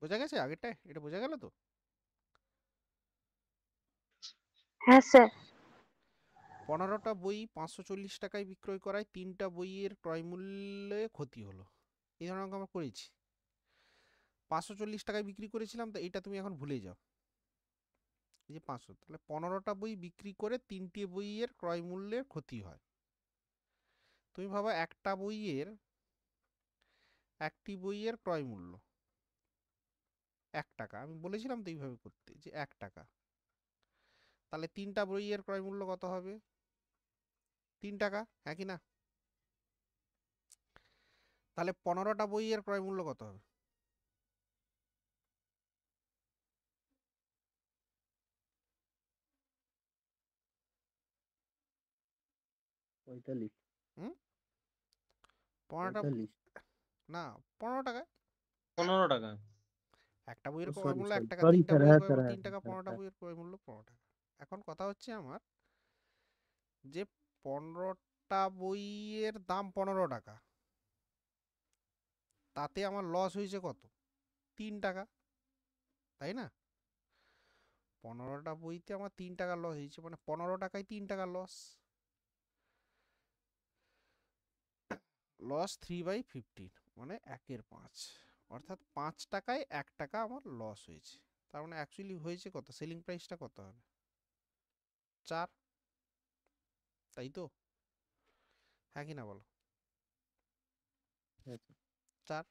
বোঝা গেছে আগেরটায়? এটা বোঝা গেল তো? হ্যাঁ স্যার। 15টা বই 540 টাকায় বিক্রয় করায় 3টা বইয়ের ক্রয় মূল্যে ক্ষতি হলো। এই ধরনের অঙ্ক আমরা করেছি। 540 টাকায় বিক্রি করেছিলাম, তো এটা তুমি এখন ভুলে যাও। এই যে 500, তাহলে 15টা বই বিক্রি করে 3টে বইয়ের ক্রয় মূল্যের ক্ষতি হয়। তুমি ভাবো একটি বইয়ের ক্রয় মূল্য 1 টাকা। আমি বলেছিলাম তো এইভাবে করতে, যে 1 টাকা। তাহলে 3টা বইয়ের ক্রয় মূল্য কত হবে? 3 টাকা, হ্যাঁ কি না? তাহলে 15টা বইয়ের ক্রয় মূল্য কত হবে? 45। হুম? 15টা 45। না, 15 টাকা। 15 টাকা। একটা বইয়ের ক্রয় সরি মূল্য 1 সরি টাকা, সরি 3টা স্যার, বইয়ের হ্যাঁ ক্রয় স্যার, মূল্য হ্যাঁ 3 টাকা, হ্যাঁ 15টা হ্যাঁ। বইয়ের ক্রয় মূল্য 15 টাকা। এখন কথা হচ্ছে আমার, যে 15টা বইয়ের দাম 15 টাকা, তাতে আমার লস হয়েছে কত? 3 টাকা, তাই না? 15টা বইতে আমার 3 টাকা লস হয়েছে, মানে 15 টাকায় 3 টাকা লস। লস 3/15 মানে 1/5, অর্থাৎ 5 টাকায় 1 টাকা আমার লস হয়েছে। তার মানে অ্যাকচুয়ালি হয়েছে কত? সেলিং প্রাইসটা কত হবে? 4, তাই তো? হ্যাঁ কি না বলো? হ্যাঁ, 4।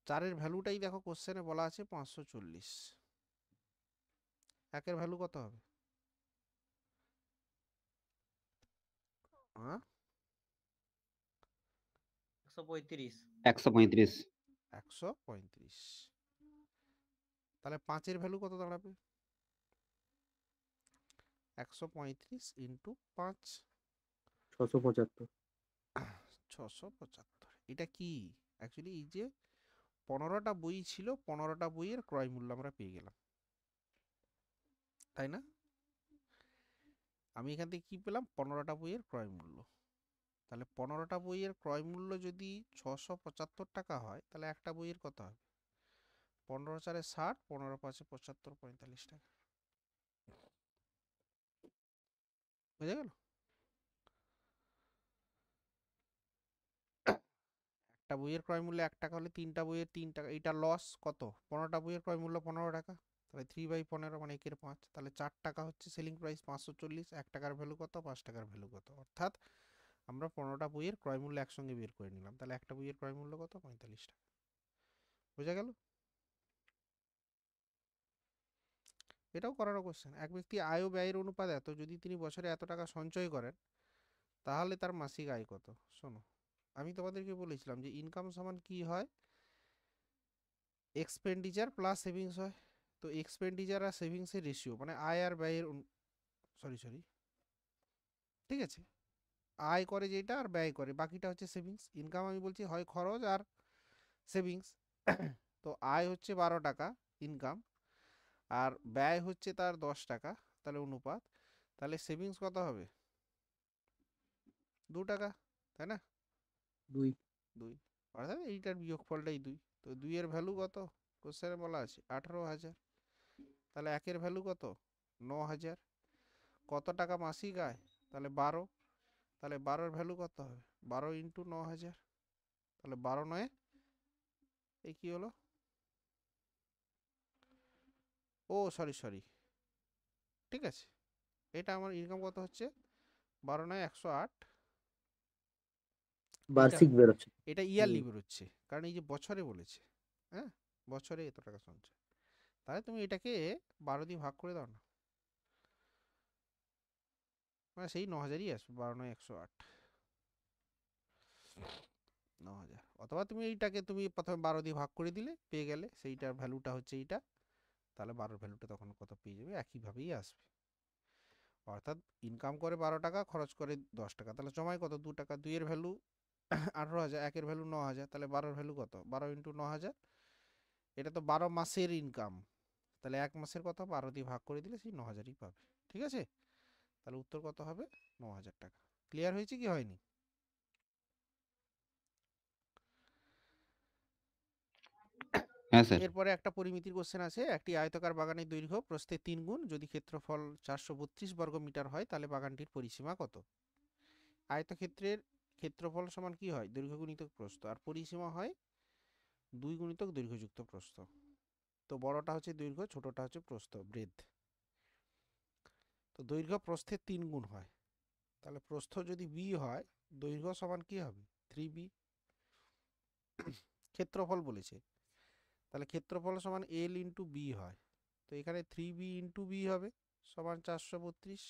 4-এর ভ্যালুটাই দেখো কোশ্চেনে বলা আছে 540। 1-এর ভ্যালু কত হবে? হ্যাঁ, 135। 135। 135। তাহলে 5-এর ভ্যালু কত দাঁড়াবে? 135 ইন্টু 5, 675। 675। এটা কি? অ্যাকচুয়ালি এই যে 15টা বই ছিল, 15টা বইয়ের ক্রয় মূল্য আমরা পেয়ে গেলাম, তাই না? আমি এখান থেকে কি পেলাম? 15টা বইয়ের ক্রয় মূল্য। তাহলে 15টা বইয়ের ক্রয় মূল্য যদি 675 টাকা হয়, তাহলে একটা বইয়ের কত হবে? 15 4 60, 15 5 75, 45 টাকা। বুঝা গেল? একটা বইয়ের ক্রয় মূল্য 1 টাকা হলে 3টা বইয়ের 3 টাকা, এটা লস কত? 15টা বইয়ের ক্রয় মূল্য 15 টাকা, তাহলে 3/15 মানে 1/5, তাহলে 4 টাকা হচ্ছে সেলিং প্রাইস 540। 1 টাকার ভ্যালু কত? 5 টাকার ভ্যালু কত? অর্থাৎ আমরা 15টা বইয়ের ক্রয় মূল্য একসঙ্গে বের করে নিলাম, তাহলে একটা বইয়ের ক্রয় মূল্য কত? 45 টাকা। বোঝা গেল? এটাও করানো কোশ্চেন। এক ব্যক্তি আয় ও ব্যয়ের অনুপাত এত, যদি তিনি বছরে এত টাকা সঞ্চয় করেন, তাহলে তার মাসিক আয় কত? শোনো, আমি তোমাদেরকে বলেছিলাম যে ইনকাম সমান কি হয়? এক্সপেন্ডিচার প্লাস সেভিংস হয়। তো এক্সপেন্ডিচার আর সেভিংসের রেশিও মানে আয় আর ব্যয়ের সরি ঠিক আছে, আয় করে যেটা আর ব্যয় করে বাকিটা হচ্ছে সেভিংস। ইনকাম আমি বলছি হয় খরচ আর সেভিংস। তো আয় হচ্ছে 12 টাকা ইনকাম, আর ব্যয় হচ্ছে তার 10 টাকা, তাহলে অনুপাত, তাহলে সেভিংস কত হবে? 2 টাকা, তাই না? 2 2, অর্থাৎ এইটার বিয়োগফলটাই 2। তো 2 এর ভ্যালু কত? কোশ্চেনে বলা আছে 18,000। তাহলে 1 এর ভ্যালু কত? 9,000। কত টাকা মাসিক আয়? তাহলে 12। তাহলে 12 এর ভ্যালু কত হবে? 12 ইন্টু 9,000। তাহলে 12 নয় এই কি হলো? ও সরি, ঠিক আছে, এটা আমার ইনকাম কত হচ্ছে? 12 নয় 108। বার্ষিক বেরোচ্ছে। এটা ইয়ারলি বেরোচ্ছে, কারণ এই যে বছরে বলেছে, হ্যাঁ, বছরে এত টাকা সঞ্চয়। তাহলে তুমি এটাকে 12 দিয়ে ভাগ করে দাও না, মানে সেই 9,000ই আসবে। 12 নয় 108, 9,000। অথবা তুমি এইটাকে তুমি প্রথমে 12 দিয়ে ভাগ করে দিলে, পেয়ে গেলে সেইটার ভ্যালুটা হচ্ছে এইটা, তাহলে 12 ভ্যালুটা তখন কত পেয়ে যাবে, একইভাবেই আসবে। অর্থাৎ ইনকাম করে 12 টাকা, খরচ করে 10 টাকা, তাহলে জমায় কত? 2 টাকা। 2 এর ভ্যালু 18,000, 1 এর ভ্যালু 9,000, তাহলে 12 এর ভ্যালু কত? 12 ইন্টু 9,000। এটা তো 12 মাসের ইনকাম, তাহলে 1 মাসের কত? 12 দিয়ে ভাগ করে দিলে সেই 9,000ই পাবে। ঠিক আছে, তাহলে উত্তর কত হবে? 9,000 টাকা। ক্লিয়ার হয়েছে কি হয়নি? হ্যাঁ স্যার। এরপরে একটা পরিমিতির কোশ্চেন আছে। একটি আয়তাকার বাগানের দৈর্ঘ্য প্রস্থে 3 গুণ, যদি ক্ষেত্রফল 432 বর্গ মিটার হয়, তাহলে বাগানটির পরিসীমা কত? আয়তক্ষেত্রের ক্ষেত্রফল সমান কি হয়? দৈর্ঘ্য গুণিতক প্রস্থ, আর পরিসীমা হয় 2 গুণিতক দৈর্ঘ্যযুক্ত প্রস্থ। তো বড়টা হচ্ছে দৈর্ঘ্য, ছোটটা হচ্ছে প্রস্থ, ব্রেথ। তো দৈর্ঘ্য প্রস্থের 3 গুণ হয়, তাহলে প্রস্থ যদি b হয়, দৈর্ঘ্য সমান কি হবে? 3b। ক্ষেত্রফল বলেছে, তাহলে ক্ষেত্রফল সমান l ইন্টু b হয়। তো এখানে 3b ইন্টু b হবে সমান 432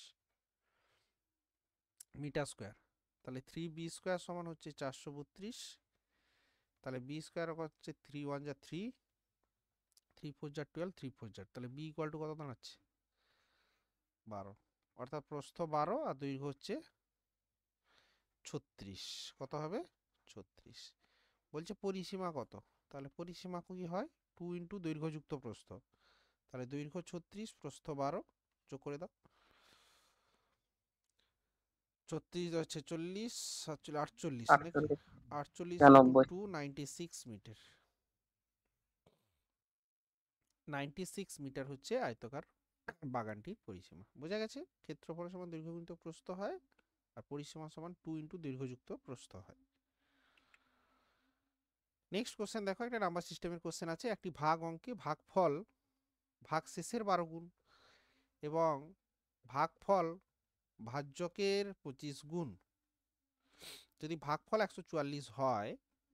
মিটার স্কোয়ার। তাহলে 3b স্কোয়ার সমান হচ্ছে 432। তাহলে b স্কোয়ার হচ্ছে 3 1 যা 3, 3 4 যা 12, 3 4 যা, তাহলে b ইকুয়াল টু কত দাঁড়াচ্ছে? 12। অর্থাৎ প্রস্থ 12 আর দৈর্ঘ্য হচ্ছে 36। কত হবে? 36। বলছে পরিসীমা কত? তাহলে পরিসীমা কি হয়? 2 ইন্টু দৈর্ঘ্যযুক্ত প্রস্থ, তাহলে দৈর্ঘ্য 36, প্রস্থ 12, যোগ করে দাও। 36 হচ্ছে 40, 48 নাকি? 48 ইন্টু 98 2, 96 মিটার। 96 মিটার হচ্ছে আয়তকার বাগানটির পরিসীমা। বোঝা গেছে? ক্ষেত্রফল সমান দৈর্ঘ্য গুণিতক প্রস্থ হয়, আর পরিসীমা সমান 2 ইন্টু দৈর্ঘ্যযুক্ত প্রস্থ হয়। নেক্সট কোশ্চেন দেখো, একটা নাম্বার সিস্টেমের কোশ্চেন আছে। একটি ভাগ অঙ্কে ভাগফল ভাগশেষের 12 গুণ এবং ভাগফল ভাজ্যকের 25 গুণ। যদি ভাগফল 144 হয়,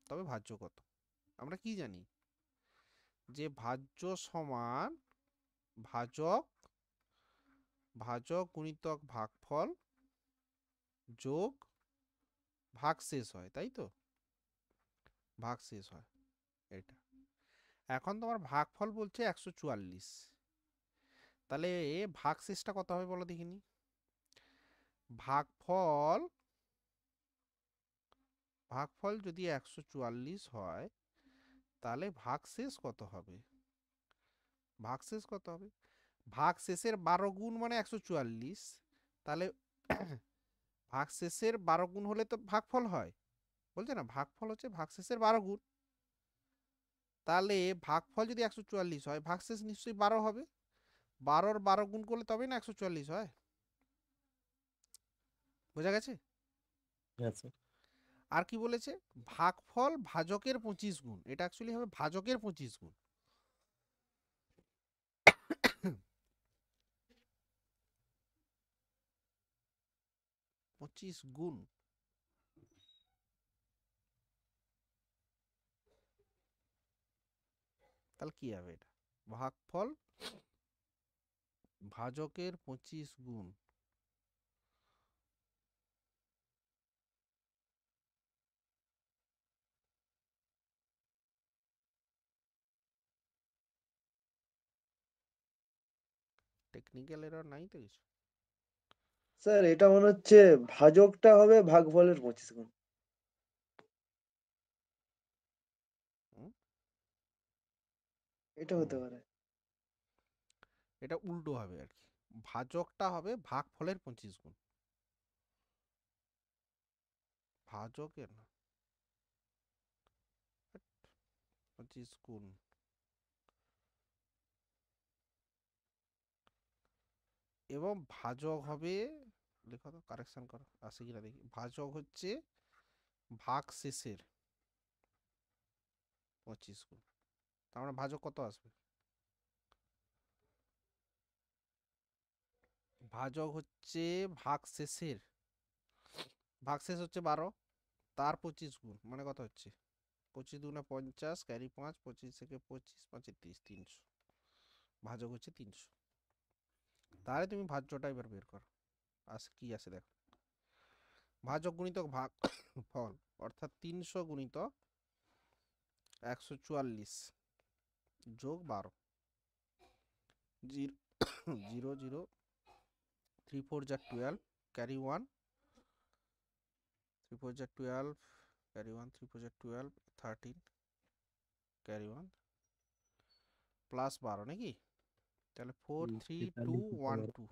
তবে ভাজ্য কত? আমরা কি জানি যে ভাজ্য সমান ভাজক গুণিতক ভাগফল যোগ ভাগশেষ হয়, তাই তো? ভাগশেষ হয় এটা। এখন তোমার ভাগফল বলছে 144, তাহলে ভাগশেষটা কত হবে বলো দেখিনি? ভাগফল যদি 144 হয়, তাহলে ভাগশেষ কত হবে? ভাগশেষ কত হবে? ভাগশেষের 12 গুণ মানে 144, তাহলে ভাগশেষের 12 গুণ হলে তো ভাগফল হয়, বলছে না ভাগফল হচ্ছে ভাগশেষের 12 গুণ। তাহলে ভাগফল যদি 144 হয়, ভাগশেষ নিশ্চয়ই 12 হবে। 12 12 গুণ করলে তবেই না 144 হয়। বোঝা গেছে? আচ্ছা। আর কি বলেছে? ভাগফল ভাজকের 25 গুণ, এটা অ্যাকচুয়ালি হবে ভাজকের 25 গুণ। 25 গুণ, তাহলে কি হবে? এটা ভাগফল ভাজকের 25 গুণ টেকনিক্যাল এরর নাই তো কিছু। স্যার এটা মনে হচ্ছে ভাজকটা হবে ভাগফলের 25 গুণ। হুম? এটা হতে পারে। এটা উল্টো হবে আর কি, ভাজকটা হবে ভাগফলের 25 গুণ, ভাজকের না 25 গুণ। এবং ভাজক হবে, লেখো তো কারেকশন করো আসে কিনা দেখি, ভাজক হচ্ছে ভাগ শেষের 25 গুণ। তার মানে ভাজক কত আসবে? ভাজক হচ্ছে ভাগ শেষের, ভাগ শেষ হচ্ছে 12, তার 25 গুণ, মানে কত হচ্ছে 25 দুগুণে 50, ক্যারি 5, 25 থেকে 25, 5 30, 300। ভাজক হচ্ছে 300। তাহলে তুমি ভাজ্যটা এবার বের করো, কি আছে দেখো। ভাজক গুণিতক ভাগ ফল, অর্থাৎ 300 গুণিতক 144 যোগ 12, 0 0 3 4 যা 12, ক্যারি 1, 3 4 যা 12, ক্যারি 1, 3 4 যা 12, 13, ক্যারি 1 প্লাস 12 নাকি? তাহলে 4 3 2 1 2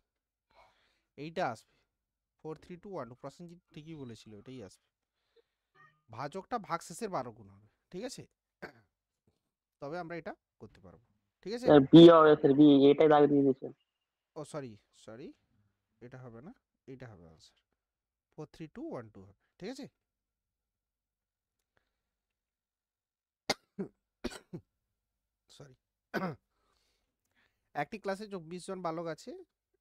এইটা আসবে, 4 3 2 1 2। প্রসেনজিৎ ঠিকই বলেছিল, এটাই আসবে। ভাজকটা ভাগ শেষের 12 গুণ হবে, ঠিক আছে? তবে আমরা এটা করতে পারবো, ঠিক আছে? স্যার বি হবে, স্যার বি এটাই দাগ দিয়ে দিয়েছেন। ও সরি সরি, এটা হবে না, এটা হবে আনসার, 4 3 2 1 2 হবে, ঠিক আছে? সরি। একটি ক্লাসে 24 জন বালক আছে,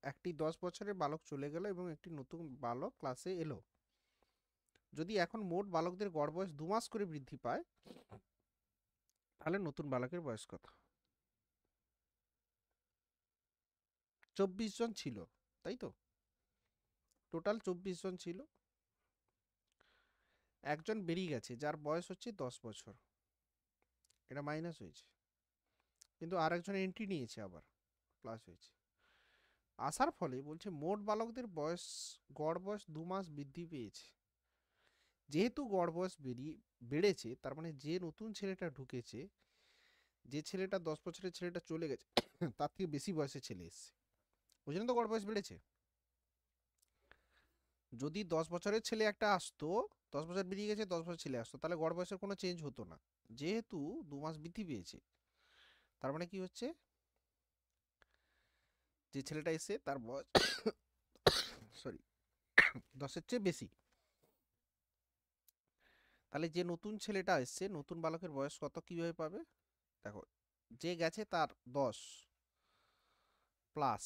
একটি 10 বছরের বালক চলে গেল এবং একটি নতুন বালক ক্লাসে এলো। যদি এখন মোট বালকদের গড় বয়স 2 মাস করে বৃদ্ধি পায়, তাহলে নতুন বালকের বয়স কত? 24 জন ছিল, তাই তো? টোটাল 24 জন ছিল, একজন বেরিয়ে গেছে যার বয়স হচ্ছে 10 বছর, এটা মাইনাস হয়েছে, কিন্তু আরেকজন এন্ট্রি নিয়েছে আবার প্লাস হয়েছে। আসার ফলে বলছে মোট বালকদের বয়স, গড় বয়স 2 মাস বৃদ্ধি পেয়েছে। যেহেতু গড় বয়স বেড়েছে, তার মানে যে নতুন ছেলেটা ঢুকেছে, যে ছেলেটা 10 বছরের ছেলেটা চলে গেছে, তার থেকে বেশি বয়সের ছেলে এসছে, ওই জন্য তো গড় বয়স বেড়েছে। যদি 10 বছরের ছেলে একটা আসতো, 10 বছর বেরিয়ে গেছে, 10 বছর ছেলে আসতো, তাহলে গড় বয়সের কোনো চেঞ্জ হতো না। যেহেতু 2 মাস বৃদ্ধি পেয়েছে, তার মানে কি হচ্ছে, যে ছেলেটা এসে তার বয়স সরি 10-এর চেয়ে বেশি। তাহলে যে নতুন ছেলেটা এসছে, নতুন বালকের বয়স কত কিভাবে পাবে? দেখো, যে গেছে তার 10 প্লাস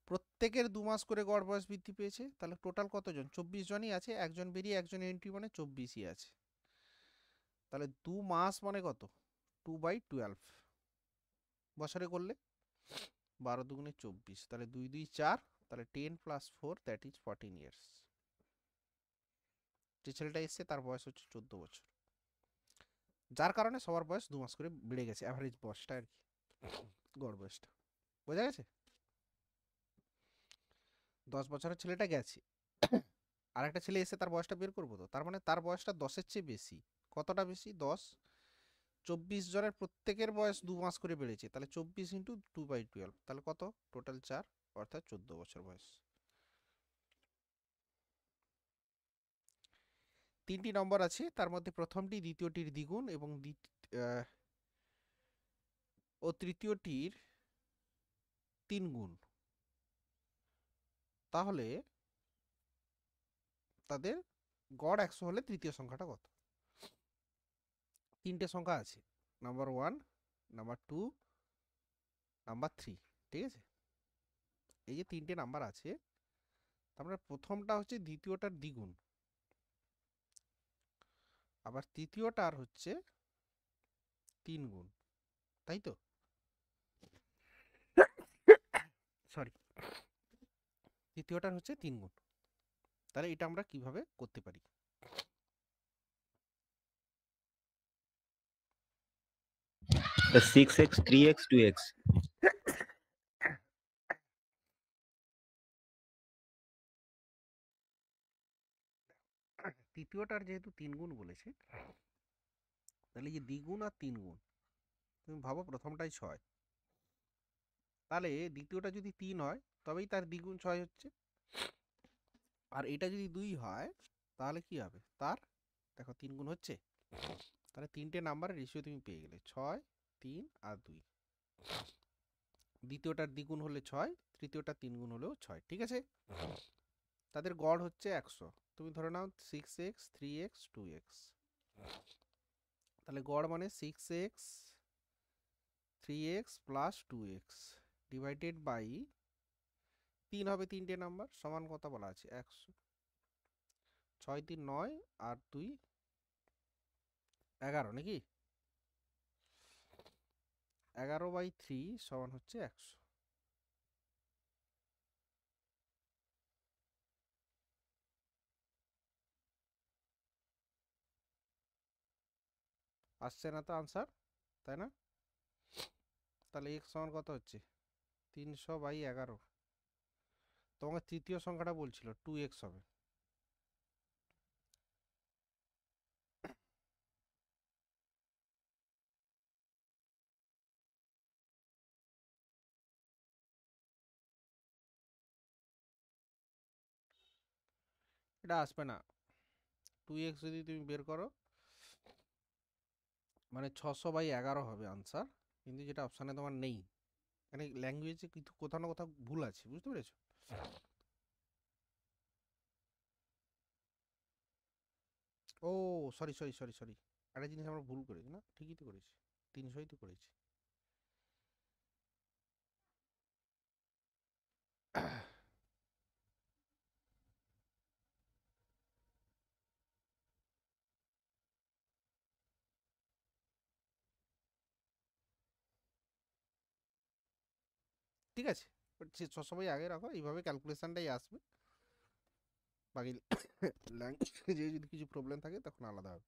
প্রত্যেকের 2 মাস করে গড় বয়স বৃদ্ধি পেয়েছে, তাহলে টোটাল কতজন? 24 জনই আছে, একজন বেরিয়ে একজন এন্ট্রি, মানে 24ই আছে। তাহলে 2 মাস মানে কত? 2/12 বছরে করলে 12 দুগুণে 24, তাহলে 2 2 4, তাহলে 10 + 4 দ্যাট ইজ 14 ইয়ার্স। যে ছেলেটা এসছে তার বয়স হচ্ছে 14 বছর, যার কারণে সবার বয়স 2 মাস করে বেড়ে গেছে, অ্যাভারেজ বয়সটা আর কি, গড় বয়সটা। বোঝা গেছে? 10 বছরের ছেলেটা গেছে, আর একটা ছেলে এসে তার বয়সটা বের করবো, তো তার মানে তার বয়সটা 10-এর চেয়ে বেশি। কতটা বেশি? 10। 24 জনের প্রত্যেকের বয়স 2 মাস করে বেড়েছে, তাহলে 24 × 2/12, তাহলে কত? টোটাল 4, অর্থাৎ 14 বছর বয়স। 3টি নম্বর আছে, তার মধ্যে প্রথমটি দ্বিতীয়টির দ্বিগুণ এবং তৃতীয়টির 3 গুণ। তাহলে তাদের গড় 100 হলে তৃতীয় সংখ্যাটা কত? 3টে সংখ্যা আছে, নাম্বার 1, নাম্বার 2, নাম্বার 3, ঠিক আছে? এই যে 3টে নাম্বার আছে, তারপরে প্রথমটা হচ্ছে দ্বিতীয়টার দ্বিগুণ, আবার তৃতীয়টার হচ্ছে 3 গুণ, তাই তো? সরি, তৃতীয়টার হচ্ছে 3 গুণ। তাহলে এটা আমরা কিভাবে করতে পারি? The 6x, 3x, 2x. তৃতীয়টার যেহেতু 3 গুণ বলেছে, তাহলে এই যে দ্বিগুণ আর 3 গুণ, তুমি ভাবো প্রথমটাই 6, তাহলে দ্বিতীয়টা যদি 3 হয় তবেই তার দ্বিগুণ 6 হচ্ছে, আর এটা যদি 2 হয় তাহলে কি হবে তার, দেখো 3 গুণ হচ্ছে, তাহলে 3টে নাম্বারের রেশিও তুমি পেয়ে গেলে 6, 3 আর 2। দ্বিতীয়টার দ্বিগুণ হলে 6, তৃতীয়টার 3 গুণ হলেও 6, ঠিক আছে। তাদের গড় হচ্ছে 100, তুমি ধরে নাও 6x 3x 2x, তাহলে গড় মানে 6x 3x plus 2x divided by 3 হবে 3টে নাম্বার, সমান কত বলা আছে 100, 6 3 9 আর 2 11 নাকি, 11/3 সমান হচ্ছে 100। আসছে না তো আনসার, তাই না? তাহলে x সমান কত হচ্ছে 300/11, তোমাকে তৃতীয় সংখ্যাটা বলছিল 2x হবে। এটা আসবে না, 2x যদি তুমি বের করো মানে 600/11 হবে আনসার, কিন্তু যেটা অপশানে তোমার নেই, মানে ল্যাঙ্গুয়েজে কিন্তু কোথাও না কোথাও ভুল আছে, বুঝতে পেরেছো? ও সরি সরি সরি সরি, একটা জিনিস আমরা ভুল করেছি, না ঠিকই তো করেছি, 300ই তো করেছি। ঠিক আছে, সে 600/আগে রাখো, এইভাবে ক্যালকুলেশনটাই আসবে, বাকি ল্যাঙ্গুয়েজে যদি কিছু প্রবলেম থাকে তখন আলাদা হবে।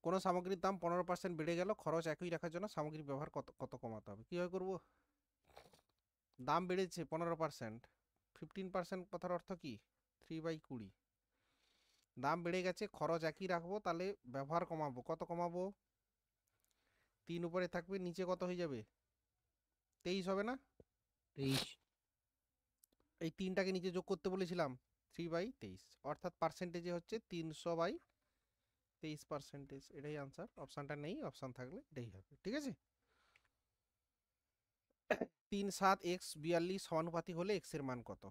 কোনো সামগ্রীর দাম 15% বেড়ে গেল, খরচ একই রাখার জন্য সামগ্রীর ব্যবহার কত কত কমাতে হবে, কীভাবে করবো? দাম বেড়েছে 15%, 15% কথার অর্থ কি 3/20, দাম বেড়ে গেছে খরচ একই রাখবো, তাহলে ব্যবহার কমাবো, কত কমাবো? 3 উপরে থাকবে, নিচে কত হয়ে যাবে 23 হবে না? 23। এই 3টাকে নিচে যোগ করতে বলেছিলাম, 3/23, অর্থাৎ পার্সেন্টেজে হচ্ছে 300/23%, এটাই আনসার। অপশানটা নেই, অপশান থাকলে এটাই হবে, ঠিক আছে। 3 7 x 42 সমানুপাতিক হলে x এর মান কত?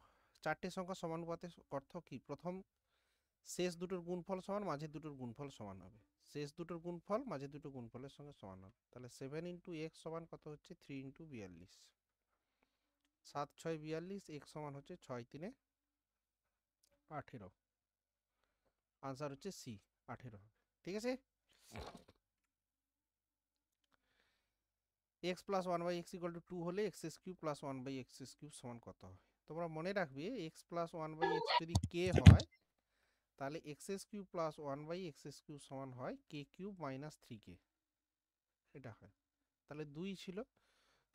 চারটে সংখ্যা সমানুপাতের অর্থ কি? প্রথম শেষ দুটোর গুণফল সমান, মাঝের দুটোর গুণফল সমান হবে, শেষ দুটোর গুণফল মাঝের দুটো গুণফলের সঙ্গে সমান হবে, তাহলে 7 × x সমান কত হচ্ছে 3 × 42, 7 6 42, x সমান হচ্ছে 6 3 18, আনসার হচ্ছে সি 18 হবে, ঠিক আছে। x + 1/x = 2 হলে x³ + 1/x³ সমান কত হয়? তোমরা মনে রাখবে x + 1/x যদি k হয় তাহলে x³ + 1/x³ সমান হয় k³ - 3k, এটা হয়। তাহলে 2 ছিল,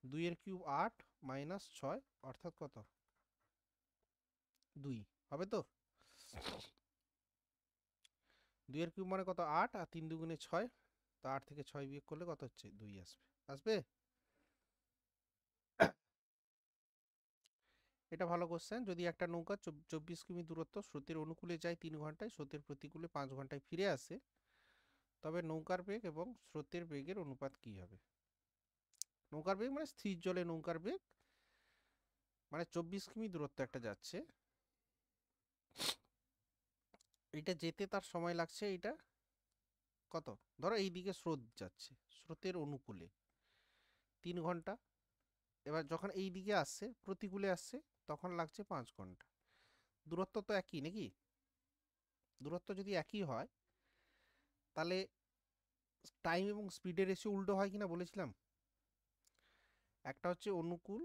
2 এর কিউব 8 - 6 অর্থাৎ কত 2 হবে তো। 2 এর কিউব মানে কত 8, আর 3 2 6, তো 8 থেকে 6 বিয়োগ করলে কত হচ্ছে 2 আসবে, আসবে। এটা ভালো কোশ্চেন। যদি একটা নৌকা 24 কিমি দূরত্ব স্রোতের অনুকূলে যায় 3 ঘন্টায়, স্রোতের প্রতিকূলে 5 ঘন্টায় ফিরে আসে, তবে নৌকার বেগ এবং স্রোতের বেগের অনুপাত কি হবে? নৌকার বেগ মানে স্থির জলে নৌকার বেগ, মানে 24 কিমি দূরত্ব একটা যাচ্ছে, এটা যেতে তার সময় লাগছে, এটা কত, ধরো এই দিকে স্রোত যাচ্ছে, স্রোতের অনুকূলে 3 ঘন্টা, এবার যখন এই দিকে আসছে প্রতিকূলে আসছে তখন লাগছে 5 ঘন্টা। দূরত্ব তো একই নাকি, দূরত্ব যদি একই হয় তাহলে টাইম এবং স্পিডের রেশিও উল্টো হয় কিনা বলেছিলাম, একটা হচ্ছে অনুকূল,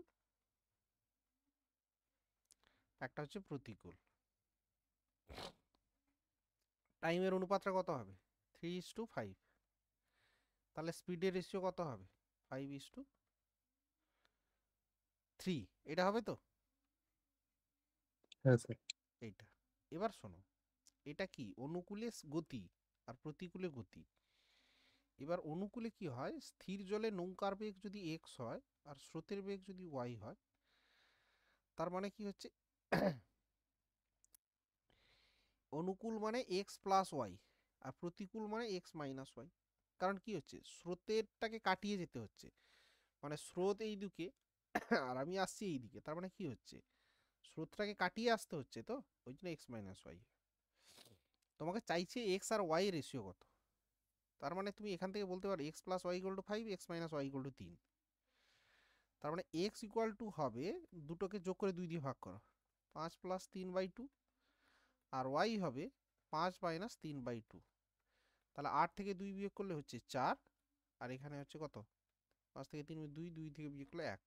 একটা হচ্ছে প্রতিকূল, টাইমের অনুপাতটা কত হবে 3:5, তাহলে স্পিডের রেশিও কত হবে 5:3, এটা হবে তো, হ্যাঁ স্যার। এইটা এবার শোনো, এটা কি অনুকূলে গতি আর প্রতিকূলে গতি। এবার অনুকূলে কি হয়, স্থির জলে নৌকার বেগ যদি এক্স হয় আর স্রোতের বেগ যদি ওয়াই হয়, তার মানে কি হচ্ছে অনুকূল মানে এক্স প্লাস ওয়াই আর প্রতিকূল মানে এক্স মাইনাস ওয়াই। কারণ কি হচ্ছে, স্রোতেরটাকে কাটিয়ে যেতে হচ্ছে, মানে স্রোত এই দিকে আর আমি আসছি এই দিকে, তার মানে কি হচ্ছে স্রোতটাকে কাটিয়ে আসতে হচ্ছে, তো ওই জন্য এক্স মাইনাস ওয়াই। তোমাকে চাইছে এক্স আর ওয়াই রেশিও কত, তার মানে তুমি এখান থেকে বলতে পারো x plus y equal to 5, x minus y equal to 3। তার মানে এক্স ইকুয়াল টু হবে, দুটোকে যোগ করে 2 দিয়ে ভাগ করো, 5 প্লাস 3/2, আর ওয়াই হবে 5 মাইনাস 3/2। তাহলে 8 থেকে 2 বিয়োগ করলে হচ্ছে 4, আর এখানে হচ্ছে কত, 5 থেকে 3 2, 2 থেকে বিয়োগ করলে 1।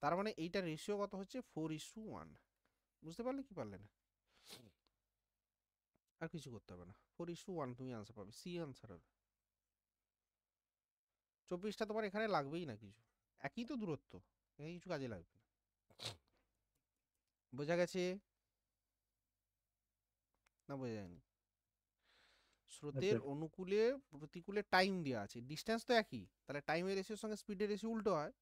তার মানে এইটা রেশিও কত হচ্ছে 4:1। বুঝতে পারলে কি পারলে না? আর কিছু করতে হবে না, 4:1 তুমি আনসার পাবে, সি আনসার হবে। 24টা তোমার এখানে লাগবেই না কিছু, একই তো দূরত্ব, এখানে কিছু কাজে লাগবে না। বোঝা গেছে না বোঝা যায়নি? স্রোতের স্যার। অনুকূলে প্রতিকূলে টাইম দেওয়া আছে, ডিস্টেন্স তো একই, তাহলে টাইমের রেশিওর সঙ্গে স্পিডের রেশিও উল্টো হয়।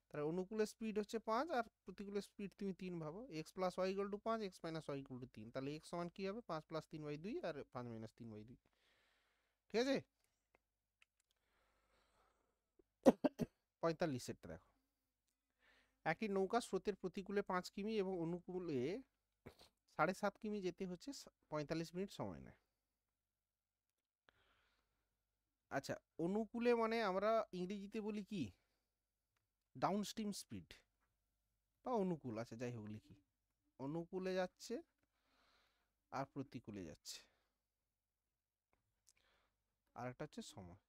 তাহলে অনুকূলে স্পিড হচ্ছে 5 আর প্রতিকূলে স্পিড তুমি 3 ভাবো, x plus y equal to 5, x minus y equal to 3। তাহলে এক্স সমান কি হবে, 5 প্লাস 3/2 আর 5 মাইনাস 3/2। ঠিক আছে, 45 দেখো, একটি নৌকা স্রোতের প্রতিকূলে 5 কিমি এবং অনুকূলে 7.5 কিমি যেতে হচ্ছে 45 মিনিট সময় নেয়। আচ্ছা, অনুকূলে মানে আমরা ইংরেজিতে বলি কি, ডাউনস্ট্রিম স্পিড বা অনুকূল, আচ্ছা যাই হোক লিখি, অনুকূলে যাচ্ছে আর প্রতিকূলে যাচ্ছে। আর একটা হচ্ছে সময়,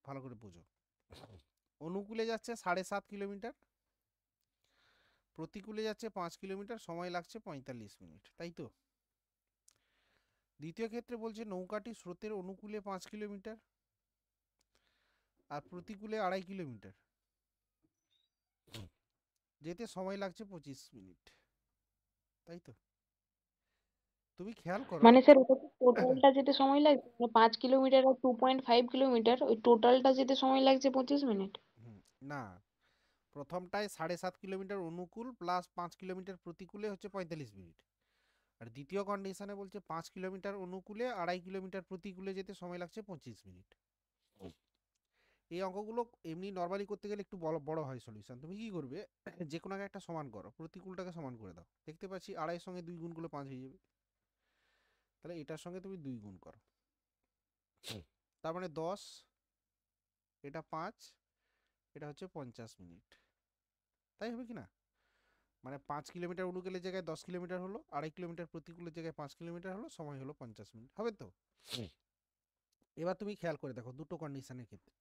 ভালো করে বোঝো। অনুকূলে যাচ্ছে 7.5 কিলোমিটার, প্রতিকূলে যাচ্ছে 5 কিলোমিটার, সময় লাগছে 45 মিনিট, তাই তো? দ্বিতীয় ক্ষেত্রে বলছে নৌকাটি স্রোতের অনুকূলে 5 কিলোমিটার আর প্রতিকূলে 2.5 কিলোমিটার, যেতে সময় লাগছে 25 মিনিট, তাই তো? তুমি খেয়াল করো, মানে স্যার ওটা টোটালটা যেতে সময় লাগছে, মানে 5 কিলোমিটার আর 2.5 কিলোমিটার, ওই টোটালটা যেতে সময় লাগছে 25 মিনিট। না, প্রথমটায় 7.5 কিলোমিটার অনুকূল প্লাস 5 কিলোমিটার প্রতিকূলে হচ্ছে 45 মিনিট, আর দ্বিতীয় কন্ডিশনে বলছে 5 কিলোমিটার অনুকূলে 2.5 কিলোমিটার প্রতিকূলে যেতে সময় লাগছে 25 মিনিট। এই অঙ্কগুলো এমনি নর্মালি করতে গেলে একটু বড় বড় হয় সলিউশন। তুমি কি করবে, যে কোনো একটা সমান করো, প্রতিকূলটাকে সমান করে দাও, দেখতে পাচ্ছি 2.5 সঙ্গে 2 গুণ করলে 5 হয়ে যাবে, তাহলে এটার সঙ্গে তুমি 2 গুণ করো, তার মানে 10, এটা 5, এটা হচ্ছে 50 মিনিট, তাই হবে কি না? মানে 5 কিলোমিটার অনুকূলের জায়গায় 10 কিলোমিটার হলো, 2.5 কিলোমিটার প্রতিকূলের জায়গায় 5 কিলোমিটার হলো, সময় হলো 50 মিনিট, হবে তো? এবার তুমি খেয়াল করে দেখো দুটো কন্ডিশনের ক্ষেত্রে,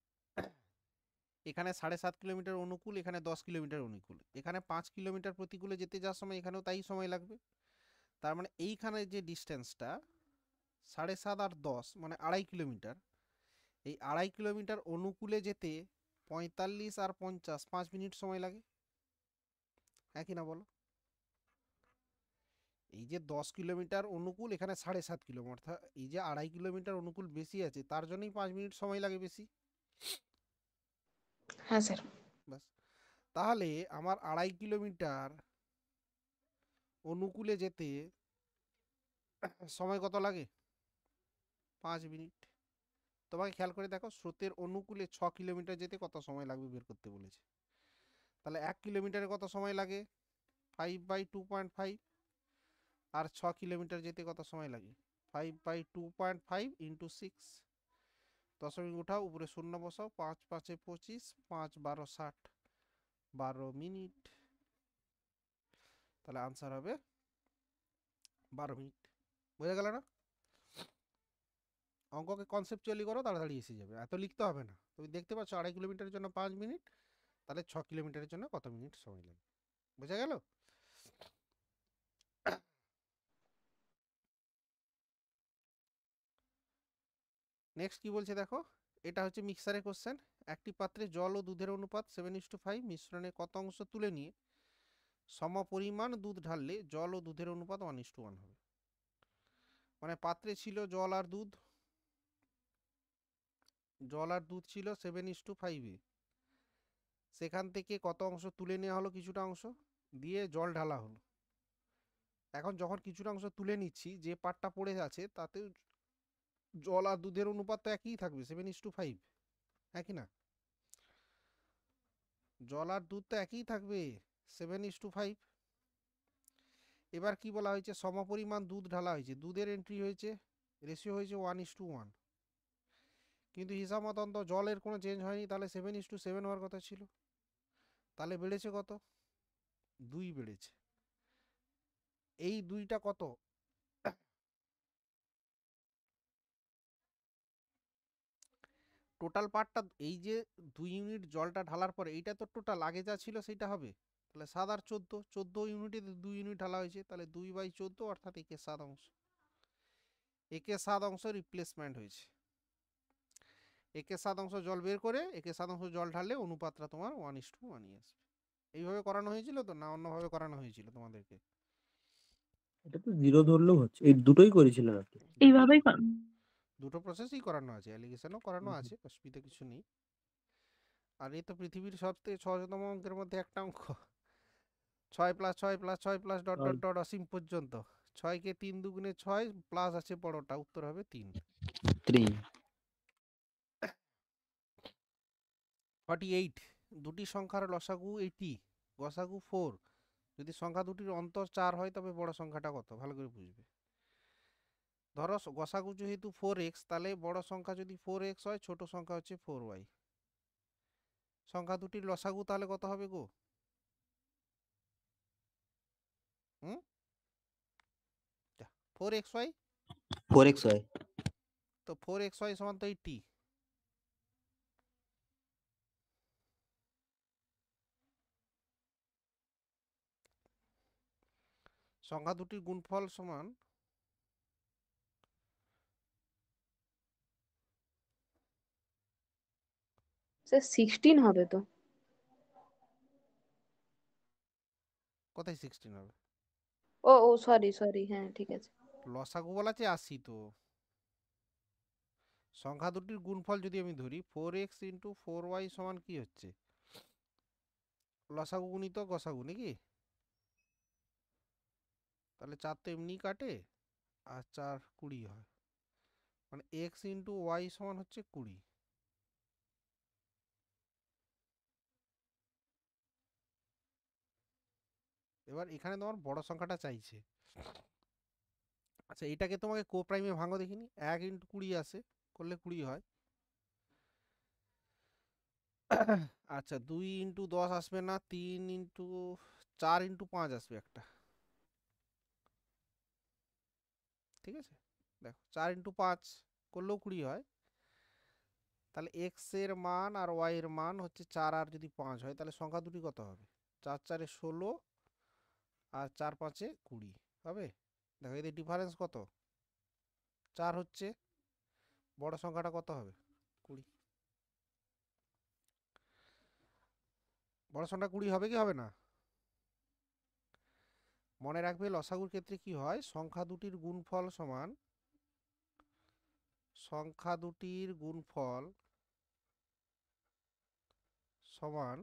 এখানে 7.5 কিলোমিটার অনুকূল, এখানে 10 কিলোমিটার অনুকূল, এখানে 5 কিলোমিটার প্রতিকূলে যেতে যাওয়ার সময় এখানেও তাই সময় লাগবে। তার মানে এইখানে যে ডিস্টেন্সটা 7.5 আর 10 মানে 2.5 কিলোমিটার, এই 2.5 কিলোমিটার অনুকূলে যেতে 45 আর 50 5 মিনিট সময় লাগে, হ্যাঁ কি না বলো? এই যে 10 কিলোমিটার অনুকূল, এখানে 7.5 কিলোমিটার, এই যে 2.5 কিলোমিটার অনুকূল বেশি আছে, তার জন্যই 5 মিনিট সময় লাগে বেশি। হ্যাঁ স্যার। বাস, তাহলে আমার 2.5 কিলোমিটার অনুকূলে যেতে সময় কত লাগে, 5 মিনিট। তোমাকে খেয়াল করে দেখো, স্রোতের অনুকূলে 6 কিলোমিটার যেতে কত সময় লাগবে বের করতে বলেছে, তাহলে 1 কিলোমিটারে কত সময় লাগে, 5/2.5, আর 6 কিলোমিটার যেতে কত সময় লাগে, 5/2.5 ইন্টু 6, দশমিক উঠাও, উপরে শূন্য বসাও, 5 5 25, 5 12 60, 12 মিনিট, তাহলে আনসার হবে 12 মিনিট। বোঝা গেল না? অঙ্ককে কনসেপচুয়ালি করো, তাড়াতাড়ি এসে যাবে, এত লিখতে হবে না। তুমি দেখতে পাচ্ছ 2.5 কিলোমিটারের জন্য 5 মিনিট, তাহলে 6 কিলোমিটারের জন্য কত মিনিট সময় লাগবে, বোঝা গেল? নেক্সট কি বলছে দেখো, এটা হচ্ছে মিক্সারের কোশ্চেন। একটি পাত্রে জল ও দুধের অনুপাত 7:5, মিশ্রণে কত অংশ তুলে নিয়ে সমপরিমাণ দুধ ঢাললে জল ও দুধের অনুপাত 1:1 হবে। মানে পাত্রে ছিল জল আর দুধ ছিল 7:5-এ। সেখান থেকে কত অংশ তুলে নেওয়া হলো, কিছুটা অংশ দিয়ে জল ঢালা হলো। এখন যখন কিছুটা অংশ তুলে নিচ্ছি, যে পাটটা পড়ে আছে তাতে জল আর দুধের অনুপাত তো একই থাকবে, 7:5, একই না? জল আর দুধ তো একই থাকবে, 7:5। এবার কি বলা হয়েছে, সমপরিমাণ দুধ ঢালা হয়েছে, দুধের এন্ট্রি হয়েছে, রেশিও হয়েছে 1:1, কিন্তু হিসাব মতন তো জলের কোনো চেঞ্জ হয়নি, তাহলে 7:7 হওয়ার কথা ছিল। তাহলে বেড়েছে কত? 2 বেড়েছে। এই 2টা কত? টোটাল পার্টটা, এই যে 2 ইউনিট জলটা ঢালার পরে এইটা তো টোটাল, আগে যা ছিল সেইটা হবে। তাহলে 7 আর 14 ইউনিটে 2 ইউনিট ঢালা হয়েছে, তাহলে 2/14 অর্থাৎ 1/7 অংশ। 1/7 অংশ রিপ্লেসমেন্ট হয়েছে। 1/7 অংশ জল বের করে 1/7 অংশ জল ঢাললে অনুপাতটা তোমার 1:1 আসবে। এইভাবে করানো হয়েছিল তো, না অন্যভাবে করানো হয়েছিল তোমাদেরকে? এটা তো 0 ধরলেও হচ্ছে, এই দুটোই করেছিলেন আর কি। এইভাবেই দুটো প্রসেসই করানো আছে, অ্যালিগেশনও করানো হুম, হুম। আছে, অসুবিধা কিছু নেই। আর এই তো পৃথিবীর সবথেকে সহজতম অঙ্কের মধ্যে একটা অঙ্ক, 6+6+6+ ডট ডট ডট অসীম পর্যন্ত। 6কে 3 দুগুণে 6 প্লাস আছে বড়টা, উত্তর হবে 3। 3 48, দুটি সংখ্যার লসাগু 80, গসাগু 4। যদি সংখ্যা দুটির অন্তর 4 হয় তবে বড় সংখ্যাটা কত? ভালো করে বুঝবে। ধরো গসাগু যেহেতু 4x, তাহলে বড় সংখ্যা যদি 4x হয়, ছোট সংখ্যা হচ্ছে 4y। সংখ্যা দুটির লসাগু তাহলে কত হবে গো? হুম, 4xy, 4xy তো 4xy সমান তো 80। সংখ্যা দুটির গুণফল সমান স্যার 16 হবে তো। কোথায় 16 হবে? ও ও সরি সরি, হ্যাঁ ঠিক আছে। লসাগু বলা আছে 80 তো। সংখ্যা দুটির গুণফল যদি আমি ধরি 4x ইন্টু 4y সমান কি হচ্ছে? লসাগু গুণিত গসাগু নাকি? তাহলে 4 তো এমনি কাটে, আর 4 20 হয়, মানে x ইন্টু ওয়াই সমান হচ্ছে 20। এবার এখানে তোমার বড় সংখ্যাটা চাইছে। আচ্ছা, এটাকে তোমাকে কো প্রাইমে ভাঙো দেখিনি, 1 ইন্টু 20 আসে, করলে 20 হয়। আচ্ছা, 2 ইন্টু 10 আসবে না, 3 ইন্টু 4 ইন্টু 5 আসবে একটা, ঠিক আছে? দেখো 4 ইন্টু 5 করলেও 20 হয়। তাহলে এক্স এর মান আর ওয়াই এর মান হচ্ছে 4 আর যদি 5 হয়, তাহলে সংখ্যা দুটি কত হবে? 4 4 16 আর 4 5 20 হবে। দেখো এদের ডিফারেন্স কত? 4 হচ্ছে। বড় সংখ্যাটা কত হবে? 20। বড় সংখ্যা 20 হবে কি হবে না? মনে রাখবে লসাগুর ক্ষেত্রে কি হয়, সংখ্যা দুটির গুণফল সমান, সংখ্যা দুটির গুণফল সমান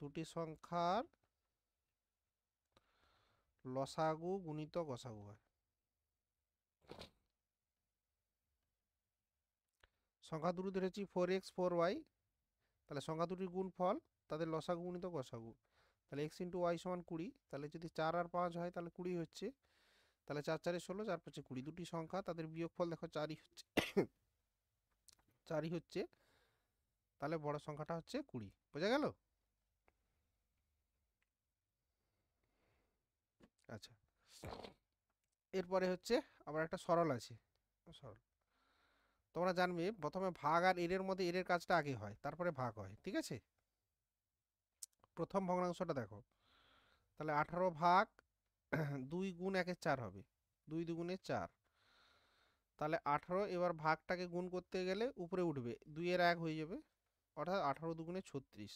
দুটি সংখ্যার লসাগু গুণিত গসাগু হয়। সংখ্যা দুটি ধরেছি 4x 4y, তাহলে সংখ্যা দুটির গুণফল তাদের লসাগু গুণিত গসাগু, তাহলে x ইন্টু ওয়াই সমান 20। তাহলে যদি 4 আর 5 হয় তাহলে 20 হচ্ছে, তাহলে 4 4 16, 4 5 20, দুটি সংখ্যা তাদের বিয়োগফল দেখো 4ই হচ্ছে, 4ই হচ্ছে, তাহলে বড় সংখ্যাটা হচ্ছে 20। বোঝা গেল? আচ্ছা, এরপরে হচ্ছে আবার একটা সরল আছে। সরল তোমরা জানবে, প্রথমে ভাগ আর এর মধ্যে এর কাজটা আগে হয়, তারপরে ভাগ হয়, ঠিক আছে? প্রথম ভগ্নাংশটা দেখো, তাহলে 18 ভাগ 2 গুণ 1 4 হবে, 2 দুগুণে 4, তাহলে 18। এবার ভাগটাকে গুণ করতে গেলে উপরে উঠবে, 2 এর 1 হয়ে যাবে, অর্থাৎ 18 দুগুণে 36।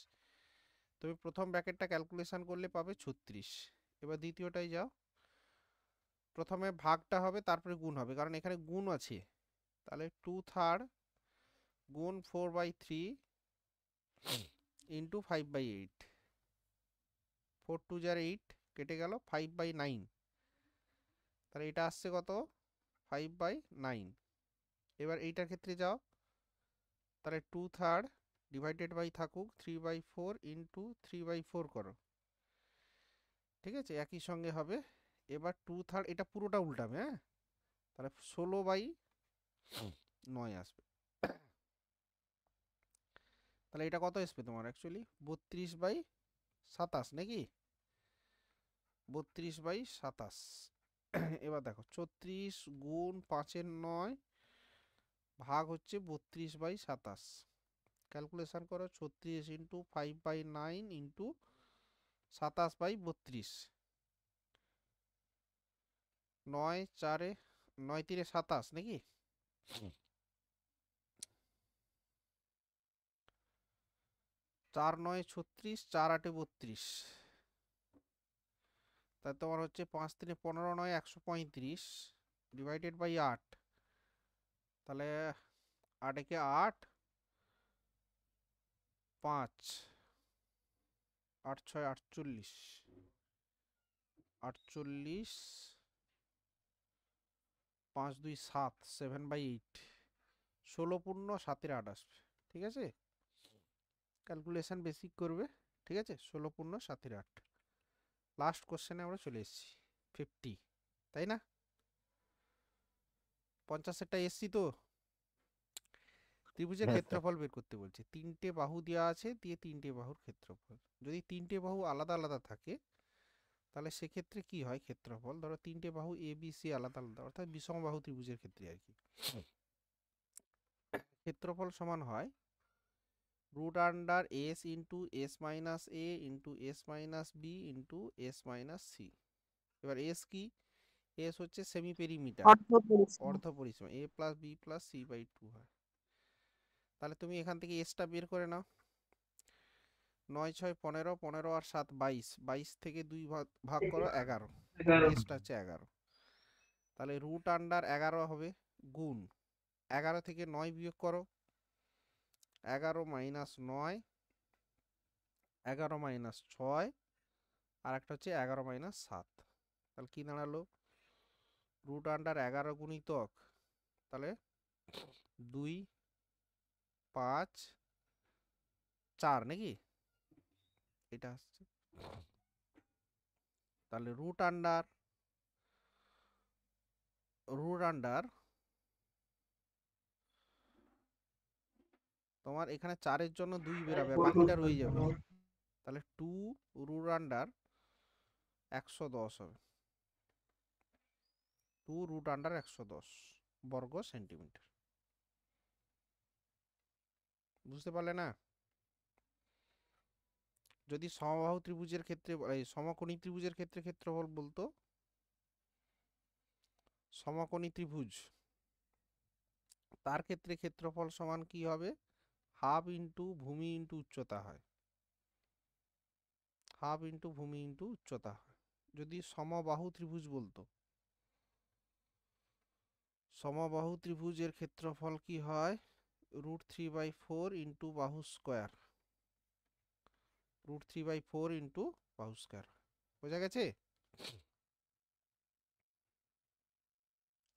তুমি প্রথম ব্র্যাকেটটা ক্যালকুলেশন করলে পাবে 36। এবার দ্বিতীয়টাই যাও, প্রথমে ভাগটা হবে তারপরে গুণ হবে, কারণ এখানে গুণ আছে। তাহলে 2/3 গুণ 4/3 ইন্টু 5/8, 4 2 যার 8 কেটে গেল, 5/9। তাহলে এটা আসছে কত? 5/9। এবার এইটার ক্ষেত্রে যাও, তাহলে 2/3 ডিভাইডেড বাই থাকুক 3/4 ইন্টু 3/4 করো, ঠিক আছে, একই সঙ্গে হবে। এবার 2/3 এটা পুরোটা উল্টাবে, হ্যাঁ, তাহলে 16/9 আসবে। তাহলে এটা কত আসবে তোমার অ্যাকচুয়ালি? 32/27 নাকি? 32/27। এবার দেখো 34 গুণ 5 9 ভাগ হচ্ছে 32/27। ক্যালকুলেশন করো, 36 ইন্টু 5/9 ইন্টু 27/32। 9 4 9 3 27 নাকি? 4 9 36, 4 8 32। তাই তোমার হচ্ছে 5 3 15 9 135 ডিভাইডেড বাই 8। তাহলে 8 একে 8, 5 8 6 48, 48 5 2 7, 7/8, 16/7 আসবে, ঠিক আছে। ক্যালকুলেশন বেসিক করবে, ঠিক আছে। 16/7। লাস্ট কোশ্চেনে আমরা চলে এসেছি, 50, তাই না? 50-এরটা এসছি তো। ত্রিভুজের হ্যাঁ স্যার। ক্ষেত্রফল বের করতে বলছে। 3টে বাহু দেওয়া আছে, দিয়ে 3টে বাহুর ক্ষেত্রফল। যদি 3টে বাহু আলাদা আলাদা থাকে তাহলে সেক্ষেত্রে কি হয় ক্ষেত্রফল? ধরো 3টে বাহু এ বি সি আলাদা আলাদা, অর্থাৎ বিষমবাহু ত্রিভুজের ক্ষেত্রে আর কি, ক্ষেত্রফল সমান হয় √S into S minus a into S minus b into S minus c. এবার এস কি? এস হচ্ছে সেমি পেরিমিটার, অর্ধ পরিসীমা, a plus B plus c/2 হয়। তাহলে তুমি এখান থেকে এসটা বের করে নাও। 9 6 15, 15 আর 7 22, 22 থেকে 2 ভাগ করো 11, এসটা হচ্ছে 11। তাহলে √11 হবে গুণ 11 থেকে 9 বিয়োগ করো, 11 মাইনাস 9, 11 মাইনাস 6, আর একটা হচ্ছে 11 মাইনাস 7। তাহলে কি দাঁড়ালো? √11 গুণিতক, তাহলে 2 5 4 নাকি? এটা আসছে। তাহলে √, তোমার এখানে 4-এর জন্য 2 বেরাবে, বাকিটা রয়ে যাবে। তাহলে 2 √, 110 হবে। 2 √110 বর্গ সেন্টিমিটার। বুঝতে পারলে না? যদি সমবাহু ত্রিভুজের ক্ষেত্রে, এই সমকোণী ত্রিভুজের ক্ষেত্রে ক্ষেত্রফল বলতো, সমকোণী ত্রিভুজ, তার ক্ষেত্রে ক্ষেত্রফল সমান কি হবে? হাফ ইন্টু ভূমি ইন্টু উচ্চতা হয়, হাফ ইন্টু ভূমি ইন্টু উচ্চতা হয়। যদি সমবাহু ত্রিভুজ বলতো, সমবাহু ত্রিভুজের ক্ষেত্রফল কি হয়? √3/4 ইন্টু বাহু স্কোয়ার, √3/4 ইন্টু বাহু স্কোয়ার। বোঝা গেছে?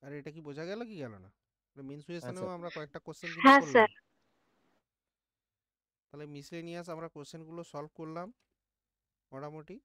আর এটা কি বোঝা গেল কি গেল না? মেনসুরেশনেও আমরা কয়েকটা কোশ্চেন কিন্তু হ্যাঁ করলাম। স্যার। তাহলে মিসলেনিয়াস আমরা কোশ্চেনগুলো সলভ করলাম মোটামুটি।